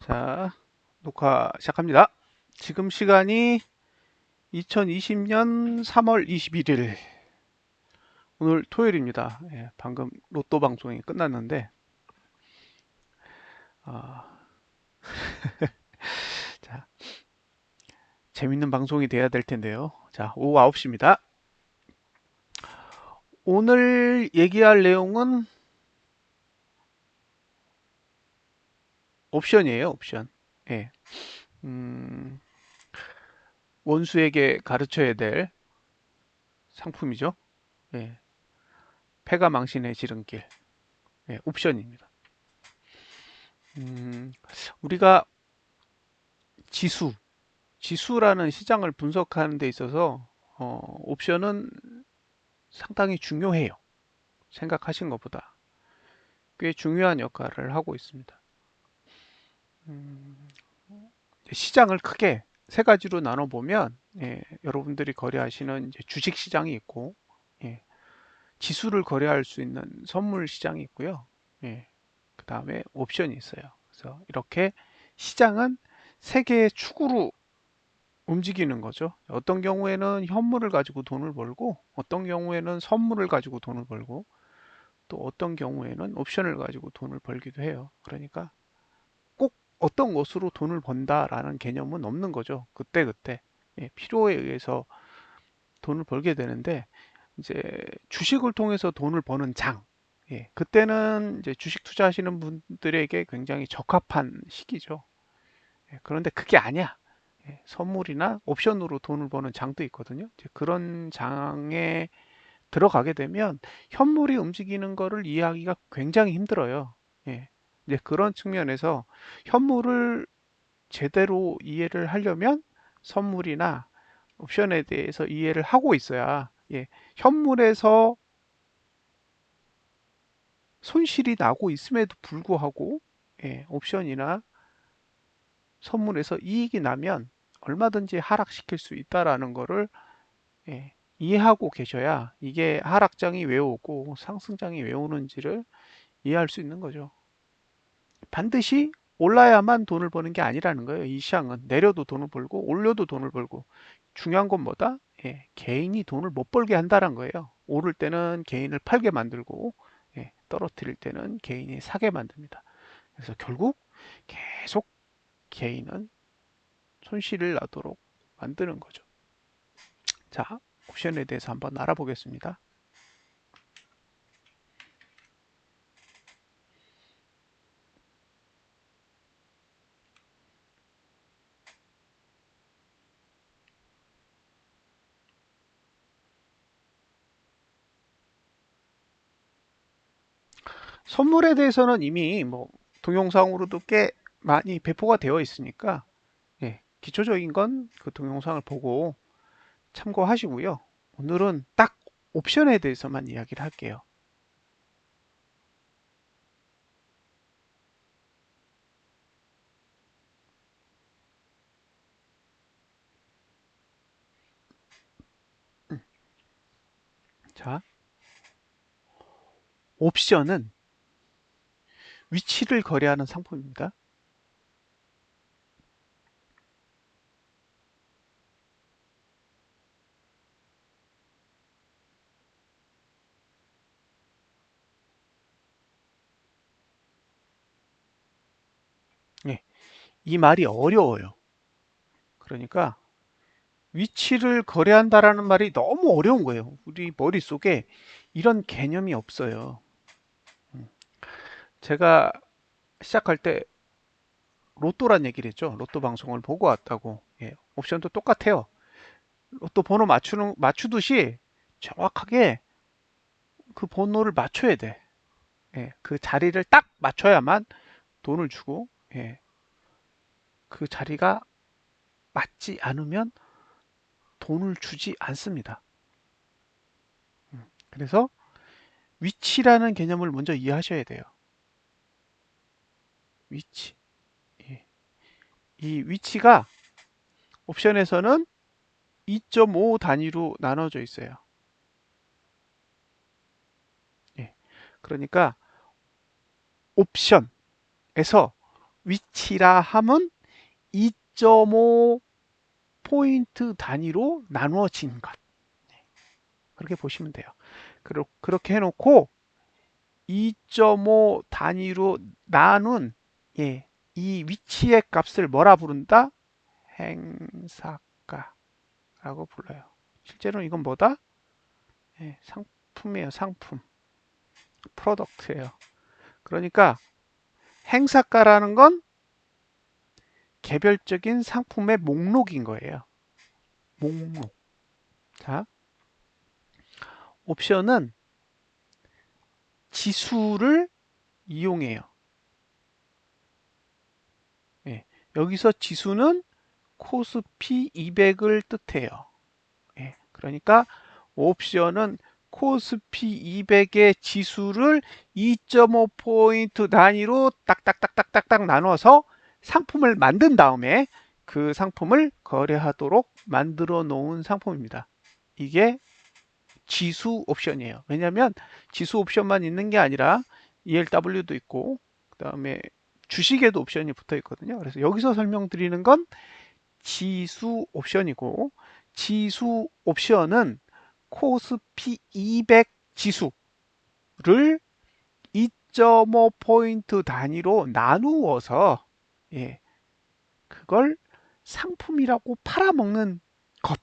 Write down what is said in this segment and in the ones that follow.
자, 녹화 시작합니다. 지금 시간이 2020년 3월 21일, 오늘 토요일입니다. 예, 방금 로또 방송이 끝났는데, 아, 자, 재밌는 방송이 돼야 될 텐데요. 자, 오후 9시입니다. 오늘 얘기할 내용은 옵션이에요, 옵션. 예, 음, 원수에게 가르쳐야 될 상품이죠. 예, 패가 망신의 지름길. 예, 옵션입니다. 음, 우리가 지수, 지수라는 시장을 분석하는 데 있어서 옵션은 상당히 중요해요. 생각하신 것보다 꽤 중요한 역할을 하고 있습니다. 음, 시장을 크게 세 가지로 나눠보면 여러분들이 거래하시는 이제 주식 시장이 있고, 예, 지수를 거래할 수 있는 선물 시장이 있고요. 예, 그 다음에 옵션이 있어요. 그래서 이렇게 시장은 세 개의 축으로 움직이는 거죠. 어떤 경우에는 현물을 가지고 돈을 벌고, 어떤 경우에는 선물을 가지고 돈을 벌고, 또 어떤 경우에는 옵션을 가지고 돈을 벌기도 해요. 그러니까 꼭 어떤 것으로 돈을 번다라는 개념은 없는 거죠. 그때그때. 예, 필요에 의해서 돈을 벌게 되는데, 이제 주식을 통해서 돈을 버는 장. 예, 그때는 이제 주식 투자하시는 분들에게 굉장히 적합한 시기죠. 예, 그런데 그게 아니야. 예, 선물이나 옵션으로 돈을 버는 장도 있거든요. 이제 그런 장에 들어가게 되면 현물이 움직이는 거를 이해하기가 굉장히 힘들어요. 예, 이제 그런 측면에서 현물을 제대로 이해를 하려면 선물이나 옵션에 대해서 이해를 하고 있어야, 예, 현물에서 손실이 나고 있음에도 불구하고, 예, 옵션이나 선물에서 이익이 나면 얼마든지 하락시킬 수 있다라는 거를, 예, 이해하고 계셔야 이게 하락장이 왜 오고 상승장이 왜 오는지를 이해할 수 있는 거죠. 반드시 올라야만 돈을 버는 게 아니라는 거예요. 이 시장은 내려도 돈을 벌고 올려도 돈을 벌고, 중요한 건 뭐다? 예, 개인이 돈을 못 벌게 한다는 거예요. 오를 때는 개인을 팔게 만들고, 예, 떨어뜨릴 때는 개인이 사게 만듭니다. 그래서 결국 계속 개인은 손실을 나도록 만드는 거죠. 자, 옵션에 대해서 한번 알아보겠습니다. 선물에 대해서는 이미 뭐 동영상으로도 꽤 많이 배포가 되어 있으니까, 예, 기초적인 건 그 동영상을 보고 참고하시고요. 오늘은 딱 옵션에 대해서만 이야기를 할게요. 자, 옵션은 위치를 거래하는 상품입니다. 예, 이 말이 어려워요. 그러니까 위치를 거래한다라는 말이 너무 어려운 거예요. 우리 머릿속에 이런 개념이 없어요. 음, 제가 시작할 때 로또란 얘기를 했죠. 로또 방송을 보고 왔다고. 예, 옵션도 똑같아요. 로또 번호 맞추듯이 정확하게 그 번호를 맞춰야 돼. 예, 그 자리를 딱 맞춰야만 돈을 주고, 예, 그 자리가 맞지 않으면 돈을 주지 않습니다. 그래서 위치라는 개념을 먼저 이해하셔야 돼요. 위치. 예. 이 위치가 옵션에서는 2.5 단위로 나눠져 있어요. 예. 그러니까 옵션에서 위치라 함은 2.5 포인트 단위로 나누어진 것. 그렇게 보시면 돼요. 그렇게 해놓고 2.5 단위로 나눈 이 위치의 값을 뭐라 부른다? 행사가라고 불러요. 실제로 이건 뭐다? 상품이에요. 상품. 프로덕트예요. 그러니까 행사가라는 건 개별적인 상품의 목록인 거예요. 목록. 자, 옵션은 지수를 이용해요. 여기서 지수는 코스피 200을 뜻해요. 그러니까 옵션은 코스피 200의 지수를 2.5포인트 단위로 딱딱딱딱딱딱 나눠서 상품을 만든 다음에 그 상품을 거래하도록 만들어 놓은 상품입니다. 이게 지수 옵션이에요. 왜냐하면 지수 옵션만 있는 게 아니라 ELW도 있고 그 다음에 주식에도 옵션이 붙어 있거든요. 그래서 여기서 설명드리는 건 지수 옵션이고, 지수 옵션은 코스피 200 지수를 2.5포인트 단위로 나누어서 그걸 상품이라고 팔아먹는 것,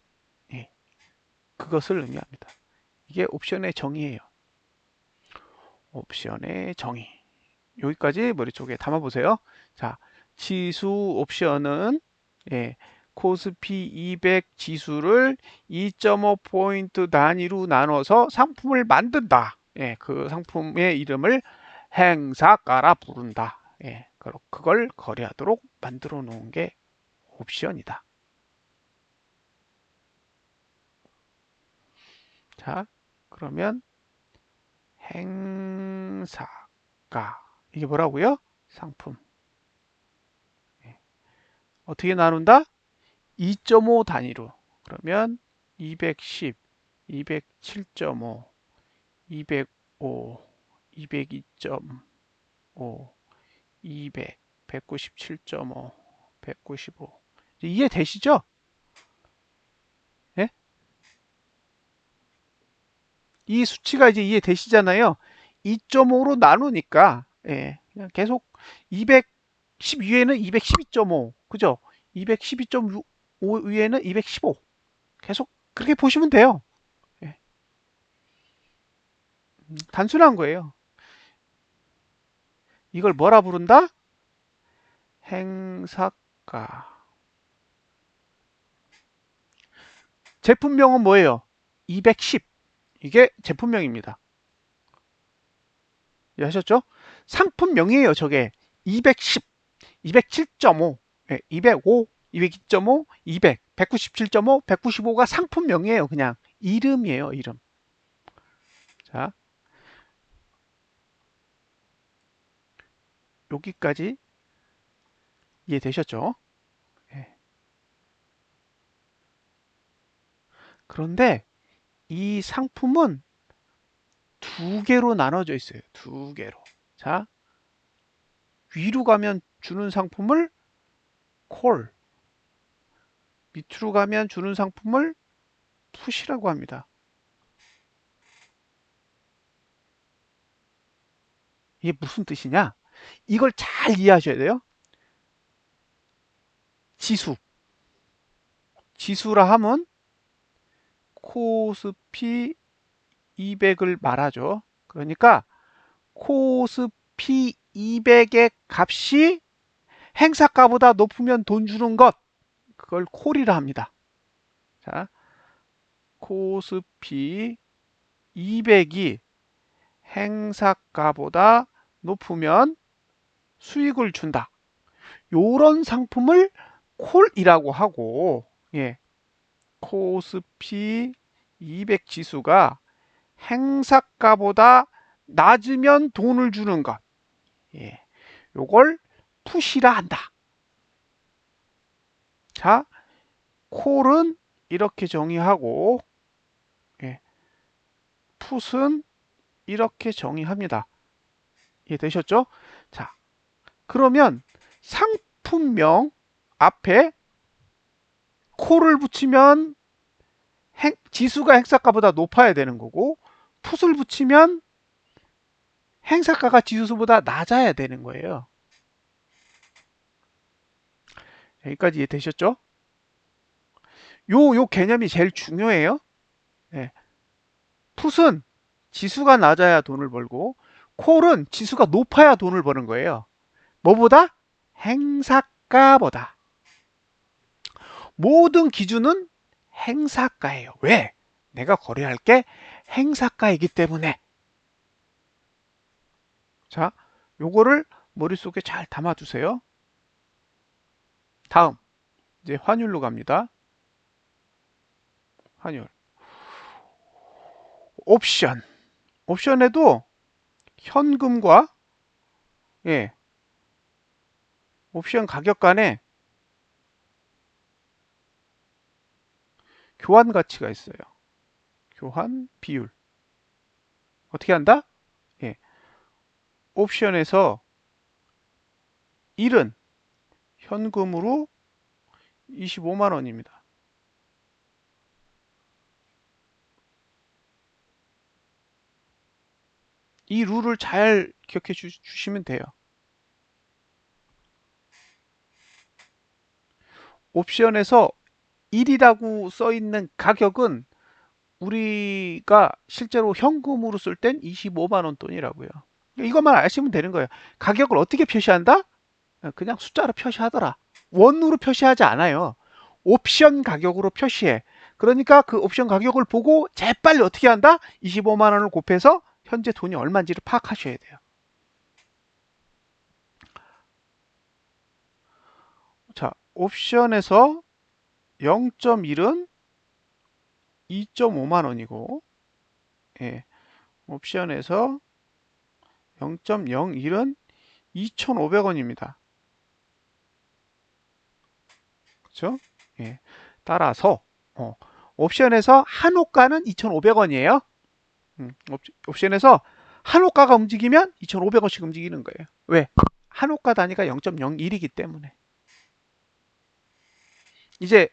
그것을 의미합니다. 이게 옵션의 정의예요. 옵션의 정의. 여기까지 머릿속에 담아보세요. 자, 지수 옵션은 코스피 200 지수를 2.5포인트 단위로 나눠서 상품을 만든다. 그 상품의 이름을 행사가라 부른다. 그걸 거래하도록 만들어 놓은 게 옵션이다. 자, 그러면 행사가 이게 뭐라고요? 상품. 어떻게 나눈다? 2.5 단위로. 그러면 210, 207.5, 205, 202.5, 200, 197.5, 195. 이해되시죠? 예? 이 수치가 이제 이해되시잖아요. 2.5로 나누니까 그냥 계속 210 위에는 212.5, 그죠? 212.5 위에는 215. 계속 그렇게 보시면 돼요. 예, 단순한 거예요. 이걸 뭐라 부른다? 행사가. 제품명은 뭐예요? 210. 이게 제품명입니다. 이해하셨죠? 상품명이에요, 저게. 210, 207.5, 205, 202.5, 200, 197.5, 195가 상품명이에요, 그냥. 이름이에요, 이름. 자, 여기까지 이해되셨죠? 예. 그런데 이 상품은 두 개로 나눠져 있어요. 두 개로. 자, 위로 가면 주는 상품을 콜, 밑으로 가면 주는 상품을 푸시라고 합니다. 이게 무슨 뜻이냐? 이걸 잘 이해하셔야 돼요. 지수. 지수라 함은 코스피 200을 말하죠. 그러니까 코스피 200의 값이 행사가보다 높으면 돈 주는 것. 그걸 콜이라 합니다. 자, 코스피 200이 행사가보다 높으면 수익을 준다. 요런 상품을 콜이라고 하고, 코스피 200 지수가 행사가보다 낮으면 돈을 주는 것. 요걸 푸시라 한다. 자, 콜은 이렇게 정의하고, 풋은 이렇게 정의합니다. 이해되셨죠? 자, 그러면 상품명 앞에 콜을 붙이면 지수가 행사가보다 높아야 되는 거고, 풋을 붙이면 행사가가 지수보다 낮아야 되는 거예요. 여기까지 이해되셨죠? 요 개념이 제일 중요해요. 네. 풋은 지수가 낮아야 돈을 벌고, 콜은 지수가 높아야 돈을 버는 거예요. 뭐보다? 행사가보다. 모든 기준은 행사가예요. 왜? 내가 거래할 게 행사가이기 때문에. 자, 요거를 머릿속에 잘 담아두세요. 다음, 이제 환율로 갑니다. 환율. 옵션. 옵션에도 현금과, 예, 옵션 가격 간에 교환 가치가 있어요. 교환 비율. 어떻게 한다? 예, 옵션에서 1은 현금으로 25만 원입니다. 이 룰을 잘 기억해 주시면 돼요. 옵션에서 1이라고 써 있는 가격은 우리가 실제로 현금으로 쓸 땐 25만 원 돈이라고요. 이것만 아시면 되는 거예요. 가격을 어떻게 표시한다? 그냥 숫자로 표시하더라. 원으로 표시하지 않아요. 옵션 가격으로 표시해. 그러니까 그 옵션 가격을 보고 재빨리 어떻게 한다? 25만 원을 곱해서 현재 돈이 얼마인지를 파악하셔야 돼요. 자, 옵션에서 0.1은 2.5만 원이고, 예, 옵션에서 0.01은 2,500원입니다. 그렇죠? 예. 따라서 옵션에서 한호가는 2,500원이에요. 옵션에서 한호가가 움직이면 2,500원씩 움직이는 거예요. 왜? 한호가 단위가 0.01이기 때문에. 이제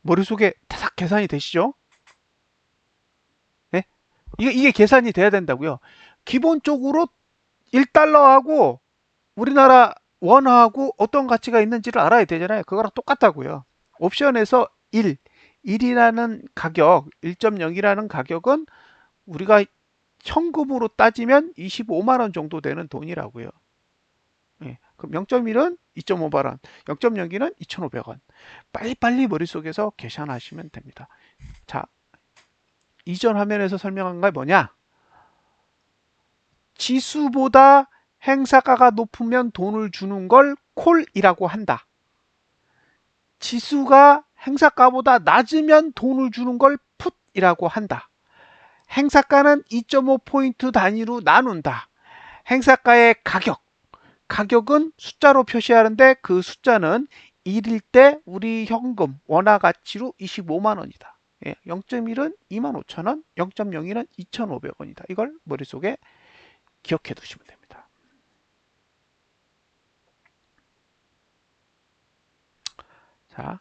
머릿속에 타삭 계산이 되시죠? 네? 이게 계산이 돼야 된다고요. 기본적으로 1달러하고 우리나라 원화하고 어떤 가치가 있는지를 알아야 되잖아요. 그거랑 똑같다고요. 옵션에서 1이라는 가격, 1.0이라는 가격은 우리가 현금으로 따지면 25만 원 정도 되는 돈이라고요. 예, 그럼 0.1은 2.5만 원, 0.02는 2,500원. 빨리빨리 머릿속에서 계산하시면 됩니다. 자, 이전 화면에서 설명한 게 뭐냐? 지수보다 행사가가 높으면 돈을 주는 걸 콜이라고 한다. 지수가 행사가보다 낮으면 돈을 주는 걸 풋이라고 한다. 행사가는 2.5포인트 단위로 나눈다. 행사가의 가격은 숫자로 표시하는데 그 숫자는 1일 때 우리 현금 원화 가치로 25만 원이다. 0.1은 25,000원, 0.02는 2,500원이다. 이걸 머릿속에 기억해 두시면 됩니다. 자,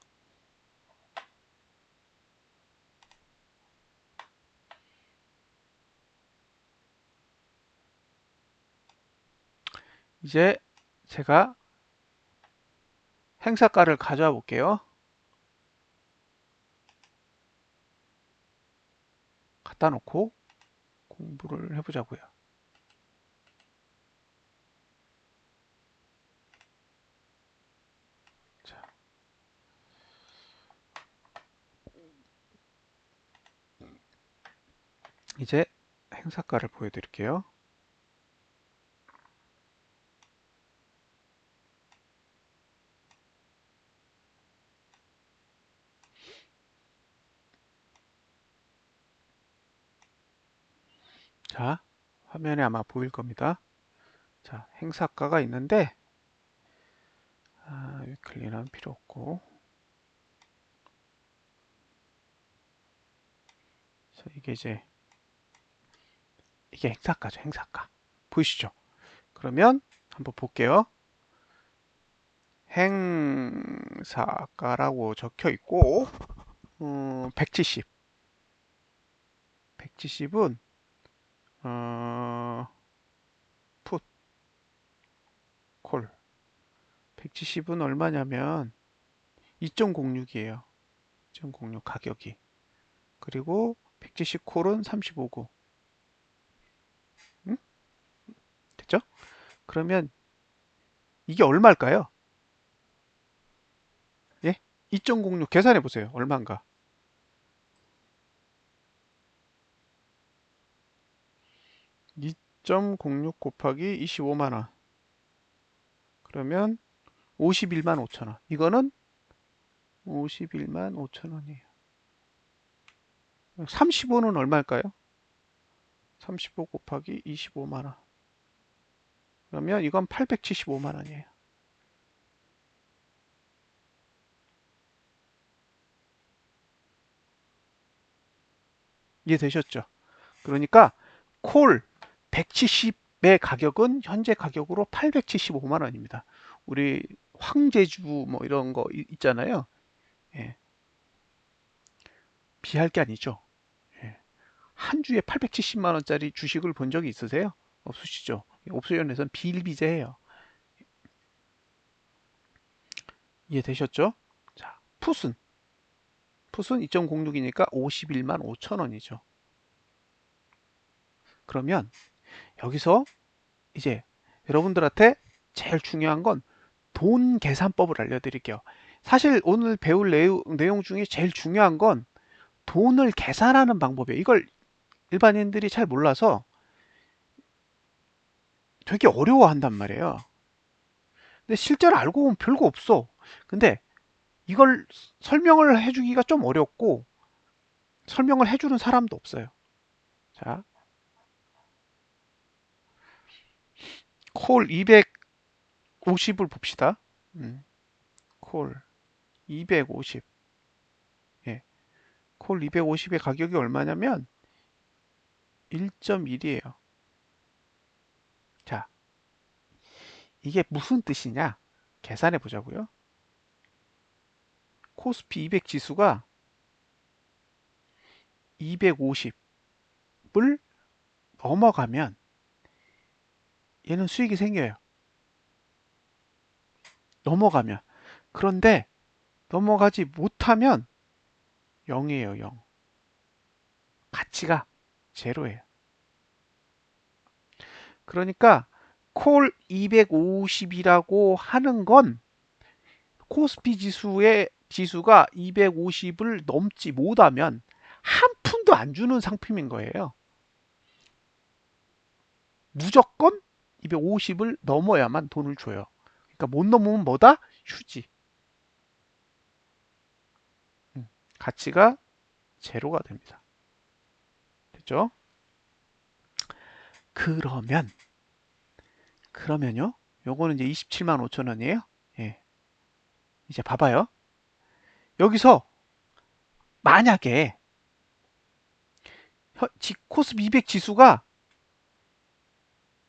이제 제가 행사가를 가져와 볼게요. 갖다 놓고 공부를 해보자고요. 자, 이제 행사가를 보여드릴게요. 자, 화면에 아마 보일 겁니다. 자, 행사가가 있는데 위클리는 필요 없고, 자, 이게 행사가죠. 행사가 보이시죠? 그러면 한번 볼게요. 행사가라고 적혀 있고 170. 170은 풋, 콜. 170은 얼마냐면 2.06이에요. 2.06 가격이. 그리고 170 콜은 35구. 응? 됐죠? 그러면 이게 얼마일까요? 예? 2.06 계산해 보세요. 얼마인가? 2.06 곱하기 25만 원. 그러면 51만 5천 원. 이거는 51만 5천 원이에요. 35는 얼마일까요? 35 곱하기 25만 원. 그러면 이건 875만 원이에요. 이해되셨죠? 그러니까 콜 170의 가격은 현재 가격으로 875만 원입니다. 우리 황제주 뭐 이런 거 있잖아요. 예, 비할 게 아니죠. 예. 한 주에 870만 원짜리 주식을 본 적이 있으세요? 없으시죠? 옵션에서는 비일비재해요. 이해되셨죠? 자, 풋은 2.06이니까 51만 5천 원이죠. 그러면 여기서 이제 여러분들한테 제일 중요한 건 돈 계산법을 알려드릴게요. 사실 오늘 배울 내용 중에 제일 중요한 건 돈을 계산하는 방법이에요. 이걸 일반인들이 잘 몰라서 되게 어려워한단 말이에요. 근데 실제로 알고 보면 별거 없어. 근데 이걸 설명을 해주기가 좀 어렵고 설명을 해주는 사람도 없어요. 자, 콜 250을 봅시다. 콜 250. 예. 콜 250의 가격이 얼마냐면 1.1이에요. 자, 이게 무슨 뜻이냐? 계산해 보자고요. 코스피 200 지수가 250을 넘어가면 얘는 수익이 생겨요. 넘어가면. 그런데 넘어가지 못하면 0이에요, 0. 가치가 제로예요. 그러니까 콜 250이라고 하는 건 코스피 지수가 250을 넘지 못하면 한 푼도 안 주는 상품인 거예요. 무조건 250을 넘어야만 돈을 줘요. 그러니까 못 넘으면 뭐다? 휴지. 가치가 제로가 됩니다. 됐죠? 그러면요. 요거는 이제 27만 5천 원이에요. 예. 이제 봐봐요. 여기서 만약에 코스피 200 지수가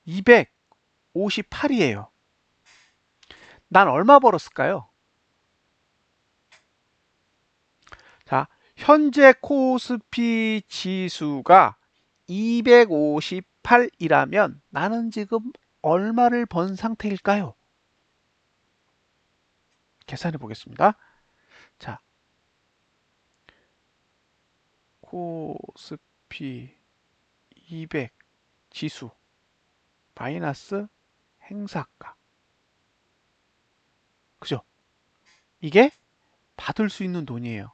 258이에요. 난 얼마 벌었을까요? 자, 현재 코스피 지수가 258이라면 나는 지금 얼마를 번 상태일까요? 계산해 보겠습니다. 자, 코스피 200 지수 마이너스 행사가. 그죠? 이게 받을 수 있는 돈이에요.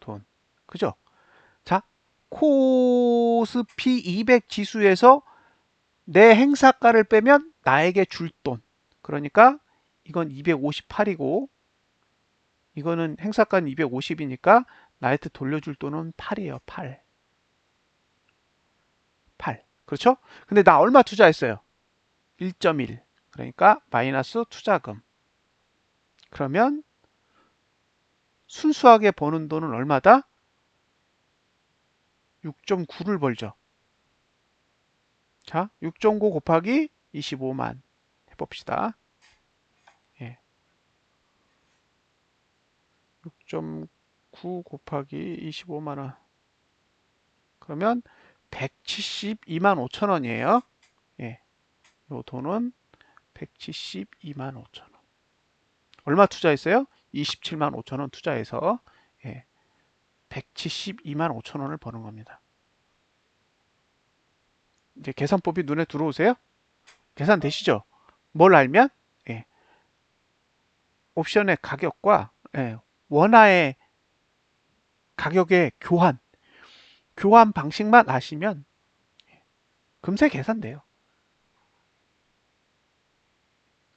돈. 그죠? 자, 코스피 200 지수에서 내 행사가를 빼면 나에게 줄 돈. 그러니까 이건 258이고 이거는 행사가는 250이니까 나한테 돌려줄 돈은 8이에요. 8. 8. 그렇죠? 근데 나 얼마 투자했어요? 1.1. 그러니까 마이너스 투자금. 그러면 순수하게 버는 돈은 얼마다? 6.9를 벌죠. 자, 6.9 곱하기 25만 해봅시다. 예. 6.9 곱하기 25만원. 그러면 172만 5천원이에요. 예. 요 돈은 172만 5천원. 얼마 투자했어요? 27만 5천원 투자해서, 예. 172만 5천원을 버는 겁니다. 이제 계산법이 눈에 들어오세요? 계산되시죠? 뭘 알면? 예. 옵션의 가격과, 예. 원화의 가격의 교환 방식만 아시면 금세 계산돼요.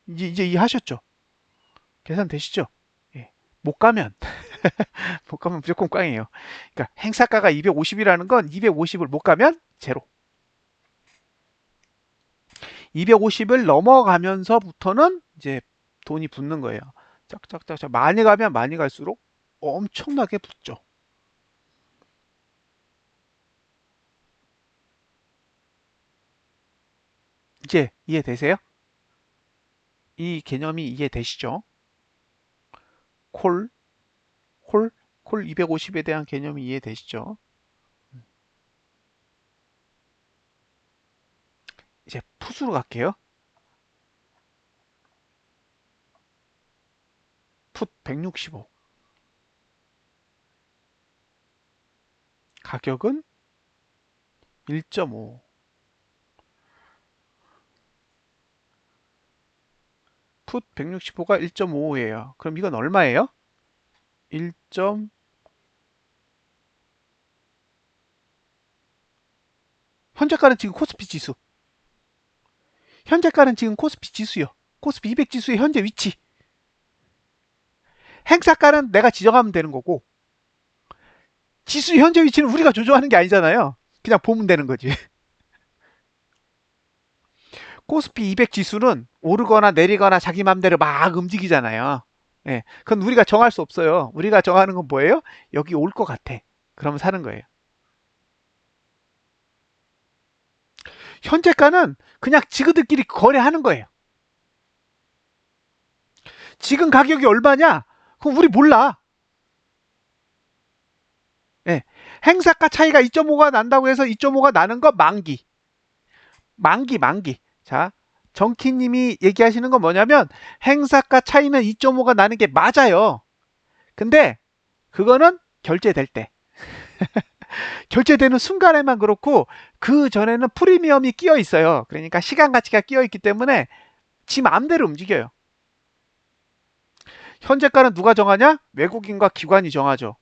이제 이해하셨죠? 계산되시죠? 예. 못 가면 못 가면 무조건 꽝이에요. 그러니까 행사가가 250이라는 건 250을 못 가면 제로. 250을 넘어가면서부터는 이제 돈이 붙는 거예요. 짝짝짝 많이 가면 많이 갈수록 엄청나게 붙죠. 이제 이해되세요? 이 개념이 이해되시죠? 콜, 콜 250에 대한 개념이 이해되시죠? 이제 풋으로 갈게요. 풋 165. 가격은 1.5. 풋 165가 1.55예요. 그럼 이건 얼마예요? 1. 현재가는 지금 코스피 지수. 현재가는 지금 코스피 지수요. 코스피 200 지수의 현재 위치. 행사가는 내가 지정하면 되는 거고, 지수 현재 위치는 우리가 조정하는 게 아니잖아요. 그냥 보면 되는 거지. 코스피 200 지수는 오르거나 내리거나 자기 맘대로 막 움직이잖아요. 예, 그건 우리가 정할 수 없어요. 우리가 정하는 건 뭐예요? 여기 올 것 같아. 그러면 사는 거예요. 현재가는 그냥 지그들끼리 거래하는 거예요. 지금 가격이 얼마냐? 그럼 우리 몰라. 예, 행사가 차이가 2.5가 난다고 해서 2.5가 나는 거 만기. 만기. 자, 정키님이 얘기하시는 건 뭐냐면 행사가 차이는 2.5가 나는 게 맞아요. 근데 그거는 결제될 때. 결제되는 순간에만 그렇고 그 전에는 프리미엄이 끼어 있어요. 그러니까 시간 가치가 끼어 있기 때문에 지 마음대로 움직여요. 현재가는 누가 정하냐? 외국인과 기관이 정하죠.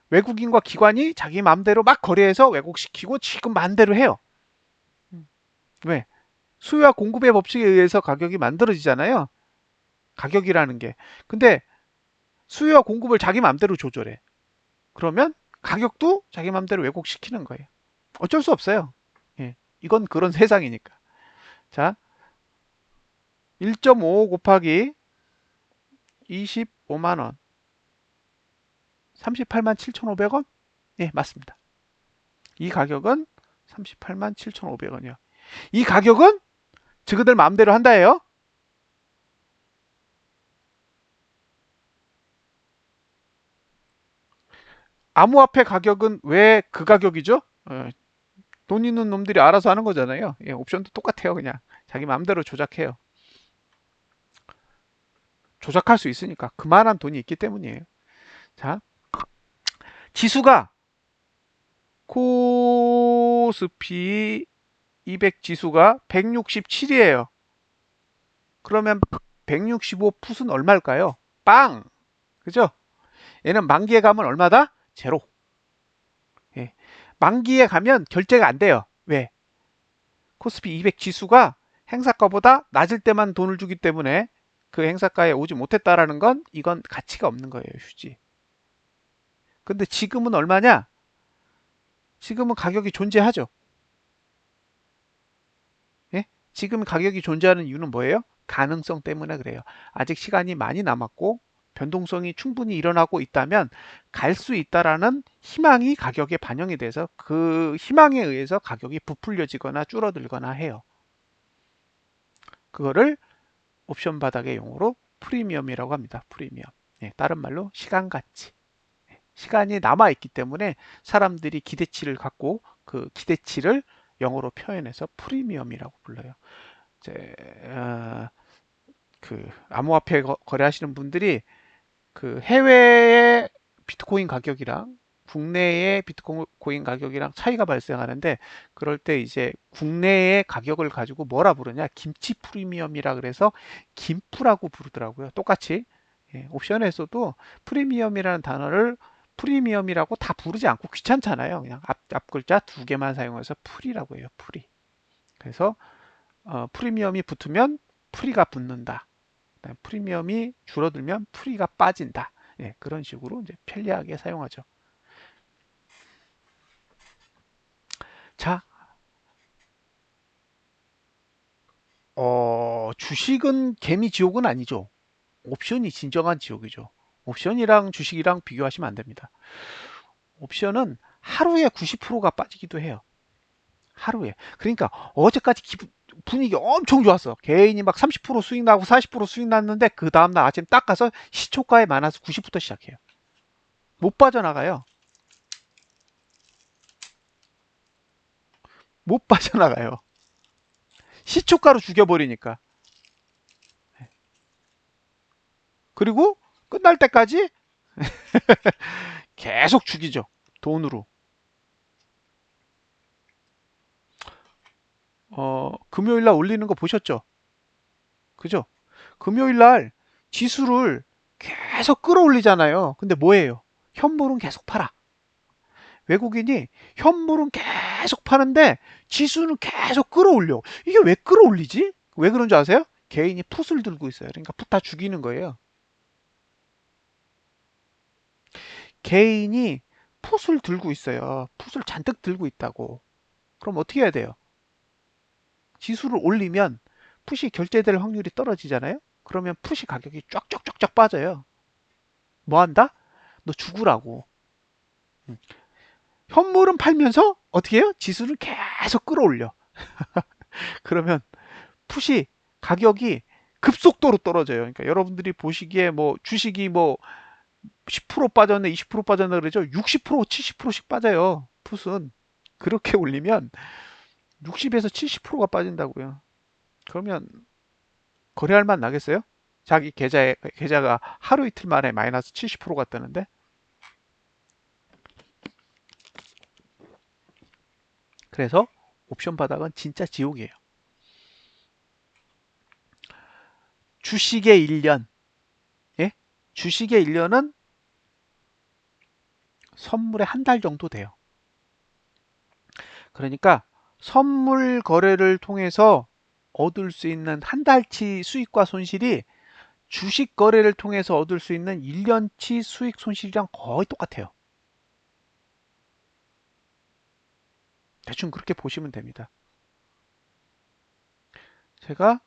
외국인과 기관이 자기 마음대로 막 거래해서 왜곡시키고 지금 마음대로 해요. 왜? 수요와 공급의 법칙에 의해서 가격이 만들어지잖아요. 가격이라는 게. 근데 수요와 공급을 자기 마음대로 조절해. 그러면 가격도 자기 마음대로 왜곡시키는 거예요. 어쩔 수 없어요. 예, 이건 그런 세상이니까. 자, 1.5 곱하기 25만 원. 38만 7,500원? 예, 맞습니다. 이 가격은 38만 7,500원이요. 이 가격은 저그들 마음대로 한다예요. 암호화폐 가격은 왜 그 가격이죠? 돈 있는 놈들이 알아서 하는 거잖아요. 예, 옵션도 똑같아요. 그냥 자기 마음대로 조작해요. 조작할 수 있으니까 그만한 돈이 있기 때문이에요. 자, 지수가 코스피 200 지수가 167이에요. 그러면 165 풋은 얼마일까요? 빵! 그죠? 얘는 만기에 가면 얼마다? 제로. 예. 만기에 가면 결제가 안 돼요. 왜? 코스피 200 지수가 행사가보다 낮을 때만 돈을 주기 때문에 그 행사가에 오지 못했다라는 건 이건 가치가 없는 거예요, 휴지. 근데 지금은 얼마냐? 지금은 가격이 존재하죠. 예? 지금 가격이 존재하는 이유는 뭐예요? 가능성 때문에 그래요. 아직 시간이 많이 남았고 변동성이 충분히 일어나고 있다면 갈 수 있다라는 희망이 가격에 반영이 돼서 그 희망에 의해서 가격이 부풀려지거나 줄어들거나 해요. 그거를 옵션 바닥의 용어로 프리미엄이라고 합니다. 프리미엄. 예, 다른 말로 시간 가치. 시간이 남아있기 때문에 사람들이 기대치를 갖고 그 기대치를 영어로 표현해서 프리미엄이라고 불러요. 이제 그 암호화폐 거래하시는 분들이 그 해외의 비트코인 가격이랑 국내의 비트코인 가격이랑 차이가 발생하는데, 그럴 때 이제 국내의 가격을 가지고 뭐라 부르냐, 김치 프리미엄이라 그래서 김프라고 부르더라고요. 똑같이 옵션에서도 프리미엄이라는 단어를 프리미엄이라고 다 부르지 않고, 귀찮잖아요. 그냥 앞 글자 두 개만 사용해서 프리라고 해요. 프리. 그래서 프리미엄이 붙으면 프리가 붙는다. 프리미엄이 줄어들면 프리가 빠진다. 예, 그런 식으로 이제 편리하게 사용하죠. 자, 주식은 개미 지옥은 아니죠. 옵션이 진정한 지옥이죠. 옵션이랑 주식이랑 비교하시면 안 됩니다. 옵션은 하루에 90%가 빠지기도 해요. 하루에. 그러니까 어제까지 분위기 엄청 좋았어. 개인이 막 30% 수익 나고 40% 수익 났는데 그 다음날 아침 딱 가서 시초가에 많아서 90부터 시작해요. 못 빠져나가요. 못 빠져나가요. 시초가로 죽여버리니까. 그리고 끝날 때까지 계속 죽이죠. 돈으로. 금요일 날 올리는 거 보셨죠? 그죠? 금요일 날 지수를 계속 끌어올리잖아요. 근데 뭐예요? 현물은 계속 팔아. 외국인이 현물은 계속 파는데 지수는 계속 끌어올려. 이게 왜 끌어올리지? 왜 그런 줄 아세요? 개인이 풋을 들고 있어요. 그러니까 풋 다 죽이는 거예요. 개인이 풋을 들고 있어요. 풋을 잔뜩 들고 있다고. 그럼 어떻게 해야 돼요? 지수를 올리면 풋이 결제될 확률이 떨어지잖아요. 그러면 풋이 가격이 쫙쫙쫙쫙 빠져요. 뭐 한다? 너 죽으라고. 음. 현물은 팔면서 어떻게 해요? 지수를 계속 끌어올려. 그러면 풋이 가격이 급속도로 떨어져요. 그러니까 여러분들이 보시기에 뭐 주식이 뭐 10% 빠졌네, 20% 빠졌네 그러죠. 60%, 70%씩 빠져요. 풋은. 그렇게 올리면 60에서 70%가 빠진다고요. 그러면 거래할 맛 나겠어요? 자기 계좌가 하루 이틀 만에 마이너스 70%가 뜨는데. 그래서 옵션 바닥은 진짜 지옥이에요. 주식의 1년, 예? 주식의 1년은 선물의 한 달 정도 돼요. 그러니까 선물 거래를 통해서 얻을 수 있는 한 달치 수익과 손실이 주식 거래를 통해서 얻을 수 있는 1년치 수익 손실이랑 거의 똑같아요. 대충 그렇게 보시면 됩니다. 제가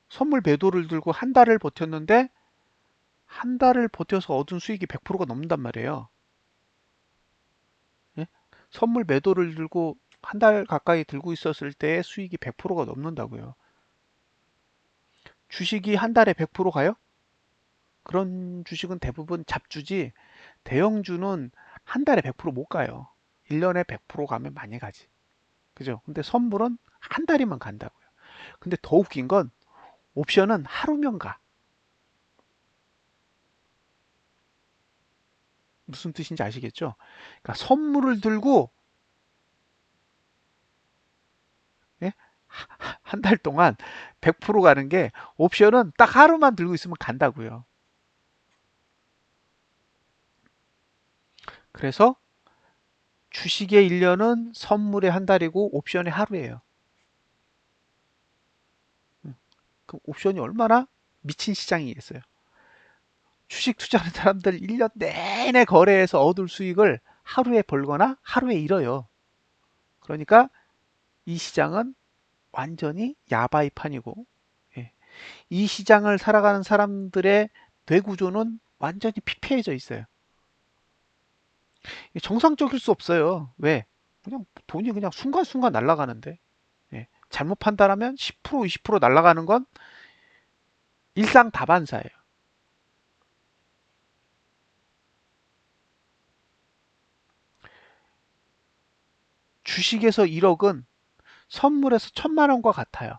선물 매도를 들고 한 달을 버텼는데 한 달을 버텨서 얻은 수익이 100%가 넘는단 말이에요. 예? 선물 매도를 들고 한 달 가까이 들고 있었을 때의 수익이 100%가 넘는다고요. 주식이 한 달에 100% 가요? 그런 주식은 대부분 잡주지, 대형주는 한 달에 100%못 가요. 1년에 100% 가면 많이 가지. 그죠? 근데 선물은 한 달이면 간다고요. 근데 더 웃긴 건 옵션은 하루면 가. 무슨 뜻인지 아시겠죠? 그러니까 선물을 들고 예? 한 달 동안 100% 가는 게, 옵션은 딱 하루만 들고 있으면 간다고요. 그래서 주식의 1년은 선물의 한 달이고 옵션의 하루예요. 그 옵션이 얼마나 미친 시장이겠어요. 주식 투자하는 사람들 1년 내내 거래해서 얻을 수익을 하루에 벌거나 하루에 잃어요. 그러니까 이 시장은 완전히 야바이판이고, 예, 이 시장을 살아가는 사람들의 뇌구조는 완전히 피폐해져 있어요. 정상적일 수 없어요. 왜? 그냥 돈이 그냥 순간순간 날아가는데. 예. 잘못 판단하면 10% 20% 날아가는 건 일상다반사예요. 주식에서 1억은 선물에서 1000만 원과 같아요.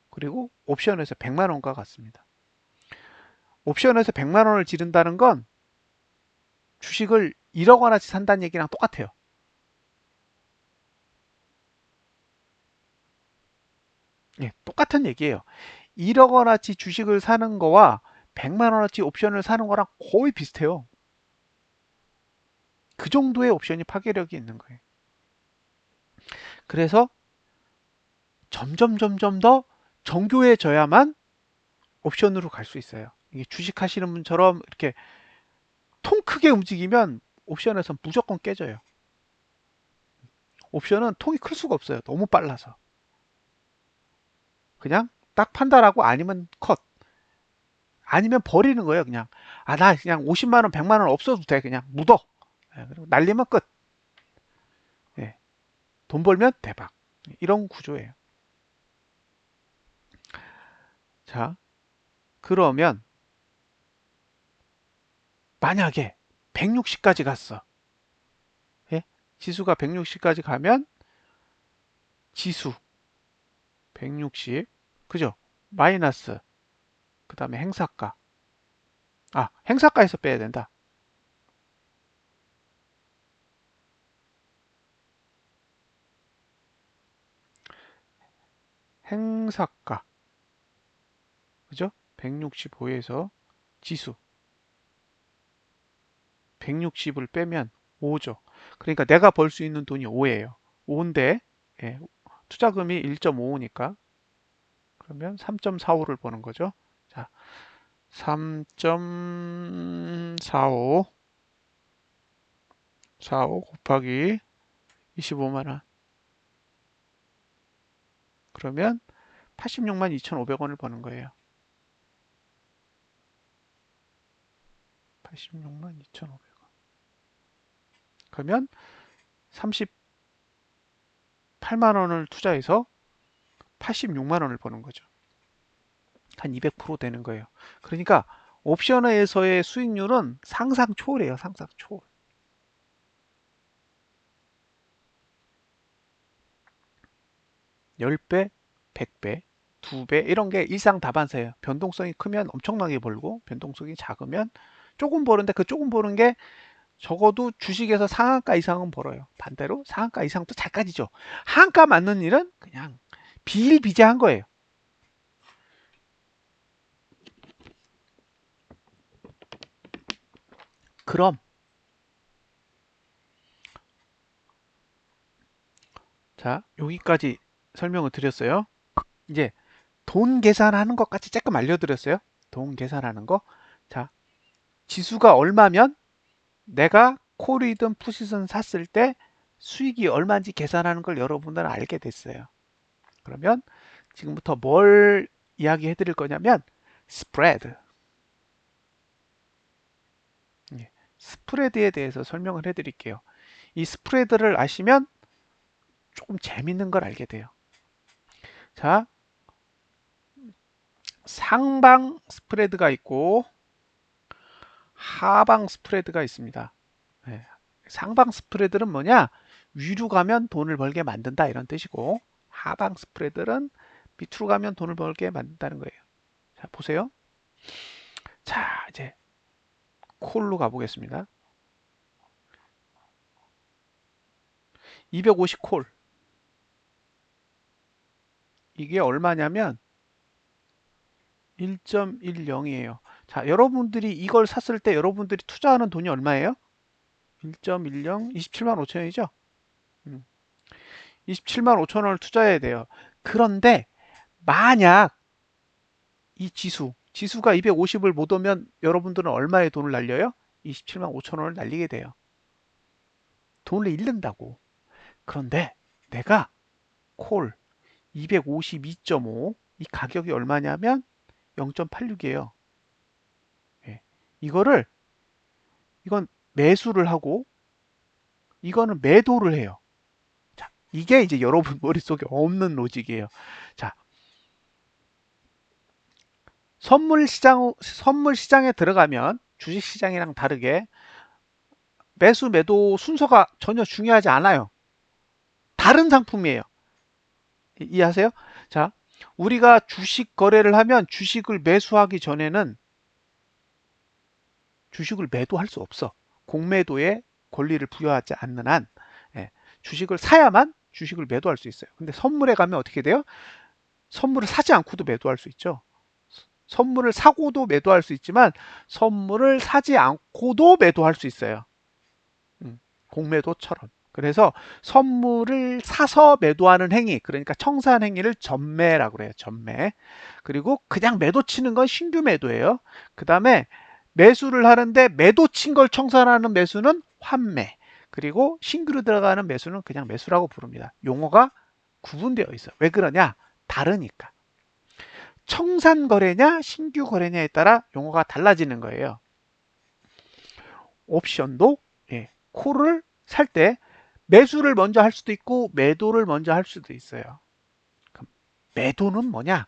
그리고 옵션에서 100만 원과 같습니다. 옵션에서 100만 원을 지른다는 건 주식을 1억 원어치 산다는 얘기랑 똑같아요. 예, 똑같은 얘기예요. 1억 원어치 주식을 사는 거와 100만 원어치 옵션을 사는 거랑 거의 비슷해요. 그 정도의 옵션이 파괴력이 있는 거예요. 그래서 점점 더 정교해져야만 옵션으로 갈 수 있어요. 이게 주식 하시는 분처럼 이렇게 통 크게 움직이면 옵션에선 무조건 깨져요. 옵션은 통이 클 수가 없어요. 너무 빨라서. 그냥 딱 판단하고 아니면 컷. 아니면 버리는 거예요. 그냥. 아, 나 그냥 50만 원, 100만 원 없어도 돼. 그냥 묻어. 예, 그리고 날리면 끝. 예, 돈 벌면 대박. 이런 구조예요. 자, 그러면 만약에 160까지 갔어. 예? 지수가 160까지 가면 지수 160, 그죠? 마이너스, 그 다음에 행사가. 아, 행사가에서 빼야 된다. 행사가. 그죠? 165에서 지수 160을 빼면 5죠. 그러니까 내가 벌 수 있는 돈이 5예요. 5인데 예, 투자금이 1.55니까 그러면 3.45를 버는 거죠. 자, 3.45 45 곱하기 25만 원. 그러면 86만 2,500원을 버는 거예요. 86만 2,500원. 그러면 38만 원을 투자해서 86만 원을 버는 거죠. 한 200% 되는 거예요. 그러니까 옵션에서의 수익률은 상상 초월이에요. 상상 초월. 10배, 100배, 2배 이런 게 일상다반사예요. 변동성이 크면 엄청나게 벌고 변동성이 작으면 조금 버는데 그 조금 버는 게 적어도 주식에서 상한가 이상은 벌어요. 반대로 상한가 이상도 잘 까지죠. 하한가 맞는 일은 그냥 비일비재한 거예요. 그럼 자, 여기까지 설명을 드렸어요. 이제 돈 계산하는 것까지 조금 알려드렸어요. 돈 계산하는 거. 자, 지수가 얼마면 내가 콜이든 푸시든 샀을 때 수익이 얼마인지 계산하는 걸 여러분들은 알게 됐어요. 그러면 지금부터 뭘 이야기해 드릴 거냐면 스프레드. 예, 스프레드에 대해서 설명을 해 드릴게요. 이 스프레드를 아시면 조금 재밌는 걸 알게 돼요. 자, 상방 스프레드가 있고 하방 스프레드가 있습니다. 예, 상방 스프레드는 뭐냐? 위로 가면 돈을 벌게 만든다 이런 뜻이고 하방 스프레드는 밑으로 가면 돈을 벌게 만든다는 거예요. 자, 보세요. 자, 이제 콜로 가보겠습니다. 250 콜. 이게 얼마냐면 1.10이에요. 자, 여러분들이 이걸 샀을 때 여러분들이 투자하는 돈이 얼마예요? 1.10, 27만 5천원이죠? 27만 5천 원을 투자해야 돼요. 그런데 만약 이 지수가 250을 못 오면 여러분들은 얼마의 돈을 날려요? 27만 5천 원을 날리게 돼요. 돈을 잃는다고. 그런데 내가 콜 252.5, 이 가격이 얼마냐면 0.86이에요. 예. 이거를 이건 매수를 하고 이거는 매도를 해요. 자, 이게 이제 여러분 머릿속에 없는 로직이에요. 자, 선물 시장에 들어가면 주식 시장이랑 다르게 매수 매도 순서가 전혀 중요하지 않아요. 다른 상품이에요. 이해하세요? 자, 우리가 주식 거래를 하면 주식을 매수하기 전에는 주식을 매도할 수 없어. 공매도의 권리를 부여하지 않는 한 예, 주식을 사야만 주식을 매도할 수 있어요. 근데 선물에 가면 어떻게 돼요? 선물을 사지 않고도 매도할 수 있죠. 선물을 사고도 매도할 수 있지만 선물을 사지 않고도 매도할 수 있어요. 공매도처럼. 그래서 선물을 사서 매도하는 행위, 그러니까 청산 행위를 전매라고 그래요. 전매. 그리고 그냥 매도 치는 건 신규 매도예요. 그 다음에 매수를 하는데 매도 친 걸 청산하는 매수는 환매. 그리고 신규로 들어가는 매수는 그냥 매수라고 부릅니다. 용어가 구분되어 있어요. 왜 그러냐? 다르니까. 청산 거래냐, 신규 거래냐에 따라 용어가 달라지는 거예요. 옵션도 예, 콜을 살 때 매수를 먼저 할 수도 있고 매도를 먼저 할 수도 있어요. 그럼 매도는 뭐냐?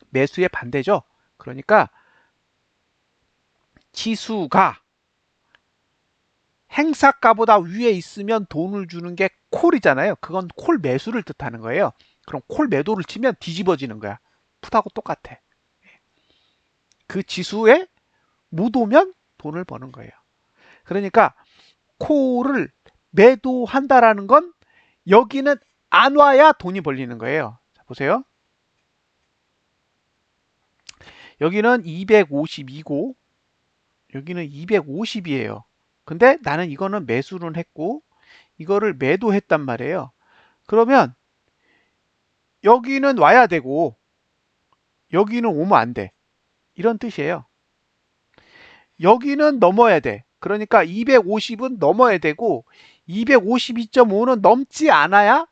매수의 반대죠. 그러니까 지수가 행사가보다 위에 있으면 돈을 주는 게 콜이잖아요. 그건 콜 매수를 뜻하는 거예요. 그럼 콜 매도를 치면 뒤집어지는 거야. 풋하고 똑같아. 그 지수에 못 오면 돈을 버는 거예요. 그러니까 콜을 매도한다라는 건 여기는 안 와야 돈이 벌리는 거예요. 자, 보세요. 여기는 252고 여기는 250이에요. 근데 나는 이거는 매수는 했고 이거를 매도했단 말이에요. 그러면 여기는 와야 되고 여기는 오면 안 돼. 이런 뜻이에요. 여기는 넘어야 돼. 그러니까 250은 넘어야 되고 252.5는 넘지 않아야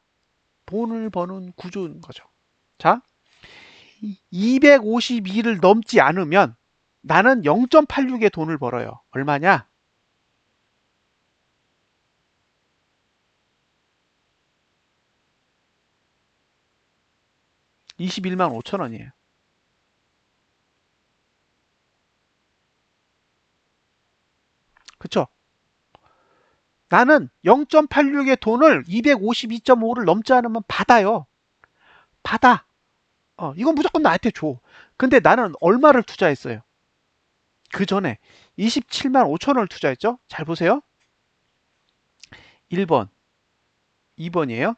돈을 버는 구조인 거죠. 자, 252를 넘지 않으면 나는 0.86의 돈을 벌어요. 얼마냐? 21만 5천 원이에요. 그쵸? 나는 0.86의 돈을 252.5를 넘지 않으면 받아요. 받아. 이건 무조건 나한테 줘. 근데 나는 얼마를 투자했어요? 그 전에 27만 5천 원을 투자했죠? 잘 보세요. 1번, 2번이에요.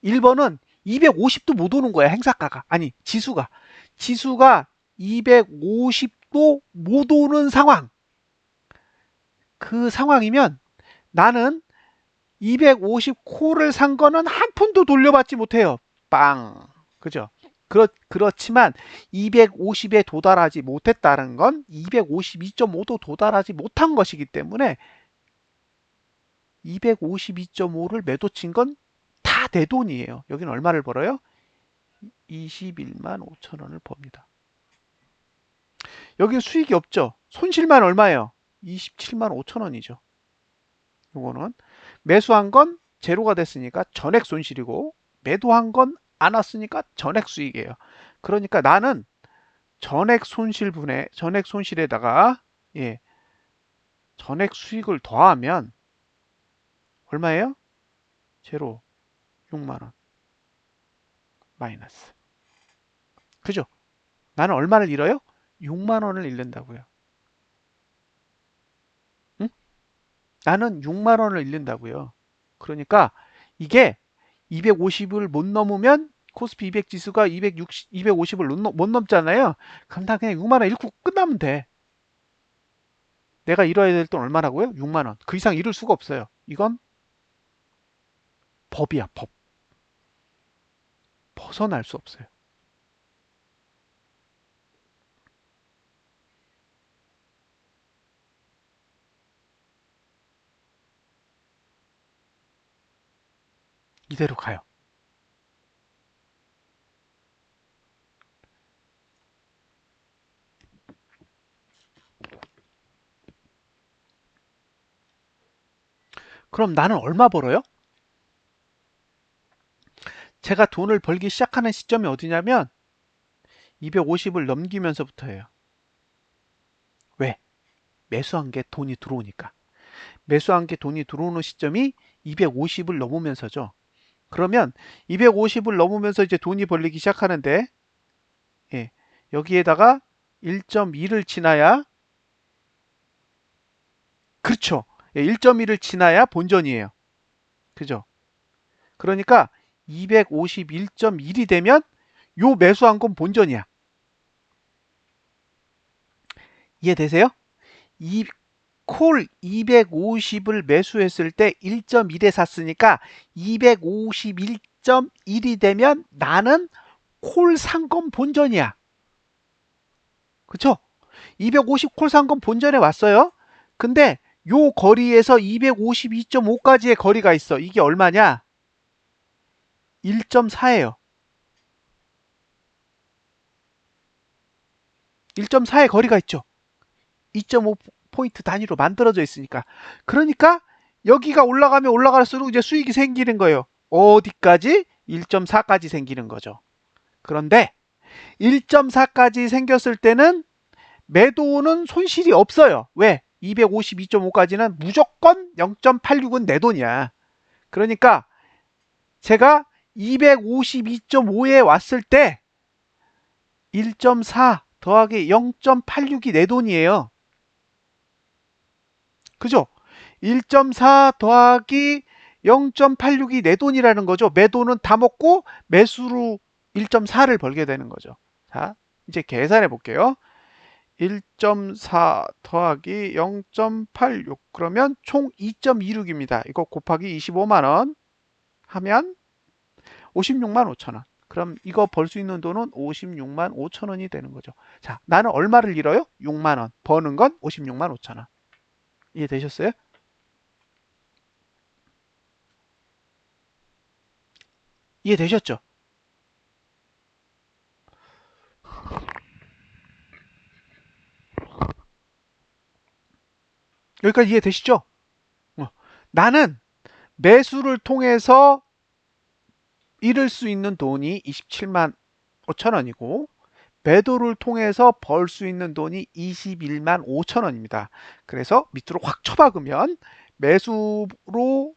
1번은 250도 못 오는 거야, 행사가가. 아니, 지수가. 지수가 250도 못 오는 상황. 그 상황이면 나는 250코를 산 거는 한 푼도 돌려받지 못해요. 빵. 그죠? 그렇지만 250에 도달하지 못했다는 건 252.5도 도달하지 못한 것이기 때문에 252.5를 매도친 건 다 내 돈이에요. 여기는 얼마를 벌어요? 21만 5천 원을 법니다. 여기는 수익이 없죠. 손실만 얼마예요? 27만 5천 원이죠. 요거는 매수한 건 제로가 됐으니까 전액 손실이고 매도한 건 안 왔으니까 전액 수익이에요. 그러니까 나는 전액 손실에다가 예, 전액 수익을 더하면 얼마예요? 제로 6만 원 마이너스. 그죠? 나는 얼마를 잃어요? 6만 원을 잃는다고요. 응? 나는 6만 원을 잃는다고요. 그러니까 이게 250을 못 넘으면 코스피 200 지수가 250을 못 넘잖아요. 그럼 나 그냥 6만 원 잃고 끝나면 돼. 내가 잃어야 될 돈 얼마라고요? 6만 원. 그 이상 잃을 수가 없어요. 이건 법이야, 법. 벗어날 수 없어요. 이대로 가요. 그럼 나는 얼마 벌어요? 제가 돈을 벌기 시작하는 시점이 어디냐면 250을 넘기면서부터예요. 왜? 매수한 게 돈이 들어오니까. 매수한 게 돈이 들어오는 시점이 250을 넘으면서죠. 그러면 250을 넘으면서 이제 돈이 벌리기 시작하는데, 예, 여기에다가 1.2를 지나야, 그렇죠. 예, 1.2를 지나야 본전이에요. 그죠? 그러니까 251.1이 되면 요 매수한 건 본전이야. 이해되세요? 이 콜 250을 매수했을 때 1.1에 샀으니까 251.1이 되면 나는 콜 산 건 본전이야. 그쵸? 250 콜 산 건 본전에 왔어요. 근데 요 거리에서 252.5까지의 거리가 있어. 이게 얼마냐? 1.4예요. 1.4의 거리가 있죠. 2.5포인트 단위로 만들어져 있으니까. 그러니까 여기가 올라가면 올라갈수록 이제 수익이 생기는 거예요. 어디까지? 1.4까지 생기는 거죠. 그런데 1.4까지 생겼을 때는 매도는 손실이 없어요. 왜? 252.5까지는 무조건 0.86은 내 돈이야. 그러니까 제가 252.5에 왔을 때 1.4 더하기 0.86이 내 돈이에요. 그죠? 1.4 더하기 0.86이 내 돈이라는 거죠. 매도는 다 먹고 매수로 1.4를 벌게 되는 거죠. 자, 이제 계산해 볼게요. 1.4 더하기 0.86 그러면 총 2.26입니다. 이거 곱하기 25만 원 하면 56만 5천 원. 그럼 이거 벌 수 있는 돈은 56만 5천 원이 되는 거죠. 자, 나는 얼마를 잃어요? 6만 원. 버는 건 56만 5천 원. 이해되셨어요? 이해되셨죠? 여기까지 이해되시죠? 어. 나는 매수를 통해서 잃을 수 있는 돈이 27만 5천 원이고 매도를 통해서 벌 수 있는 돈이 21만 5천 원입니다. 그래서 밑으로 확 쳐박으면 매수로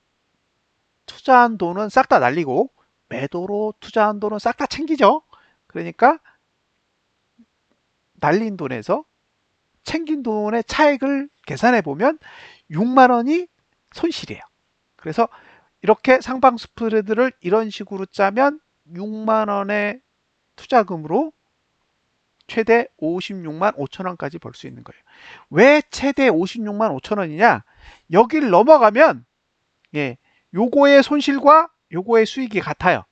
투자한 돈은 싹 다 날리고 매도로 투자한 돈은 싹 다 챙기죠. 그러니까 날린 돈에서 챙긴 돈의 차액을 계산해 보면 6만 원이 손실이에요. 그래서 이렇게 상방 스프레드를 이런 식으로 짜면 6만 원의 투자금으로 최대 56만 5천 원까지 벌 수 있는 거예요. 왜 최대 56만 5천 원이냐? 여기를 넘어가면 예, 요거의 손실과 요거의 수익이 같아요.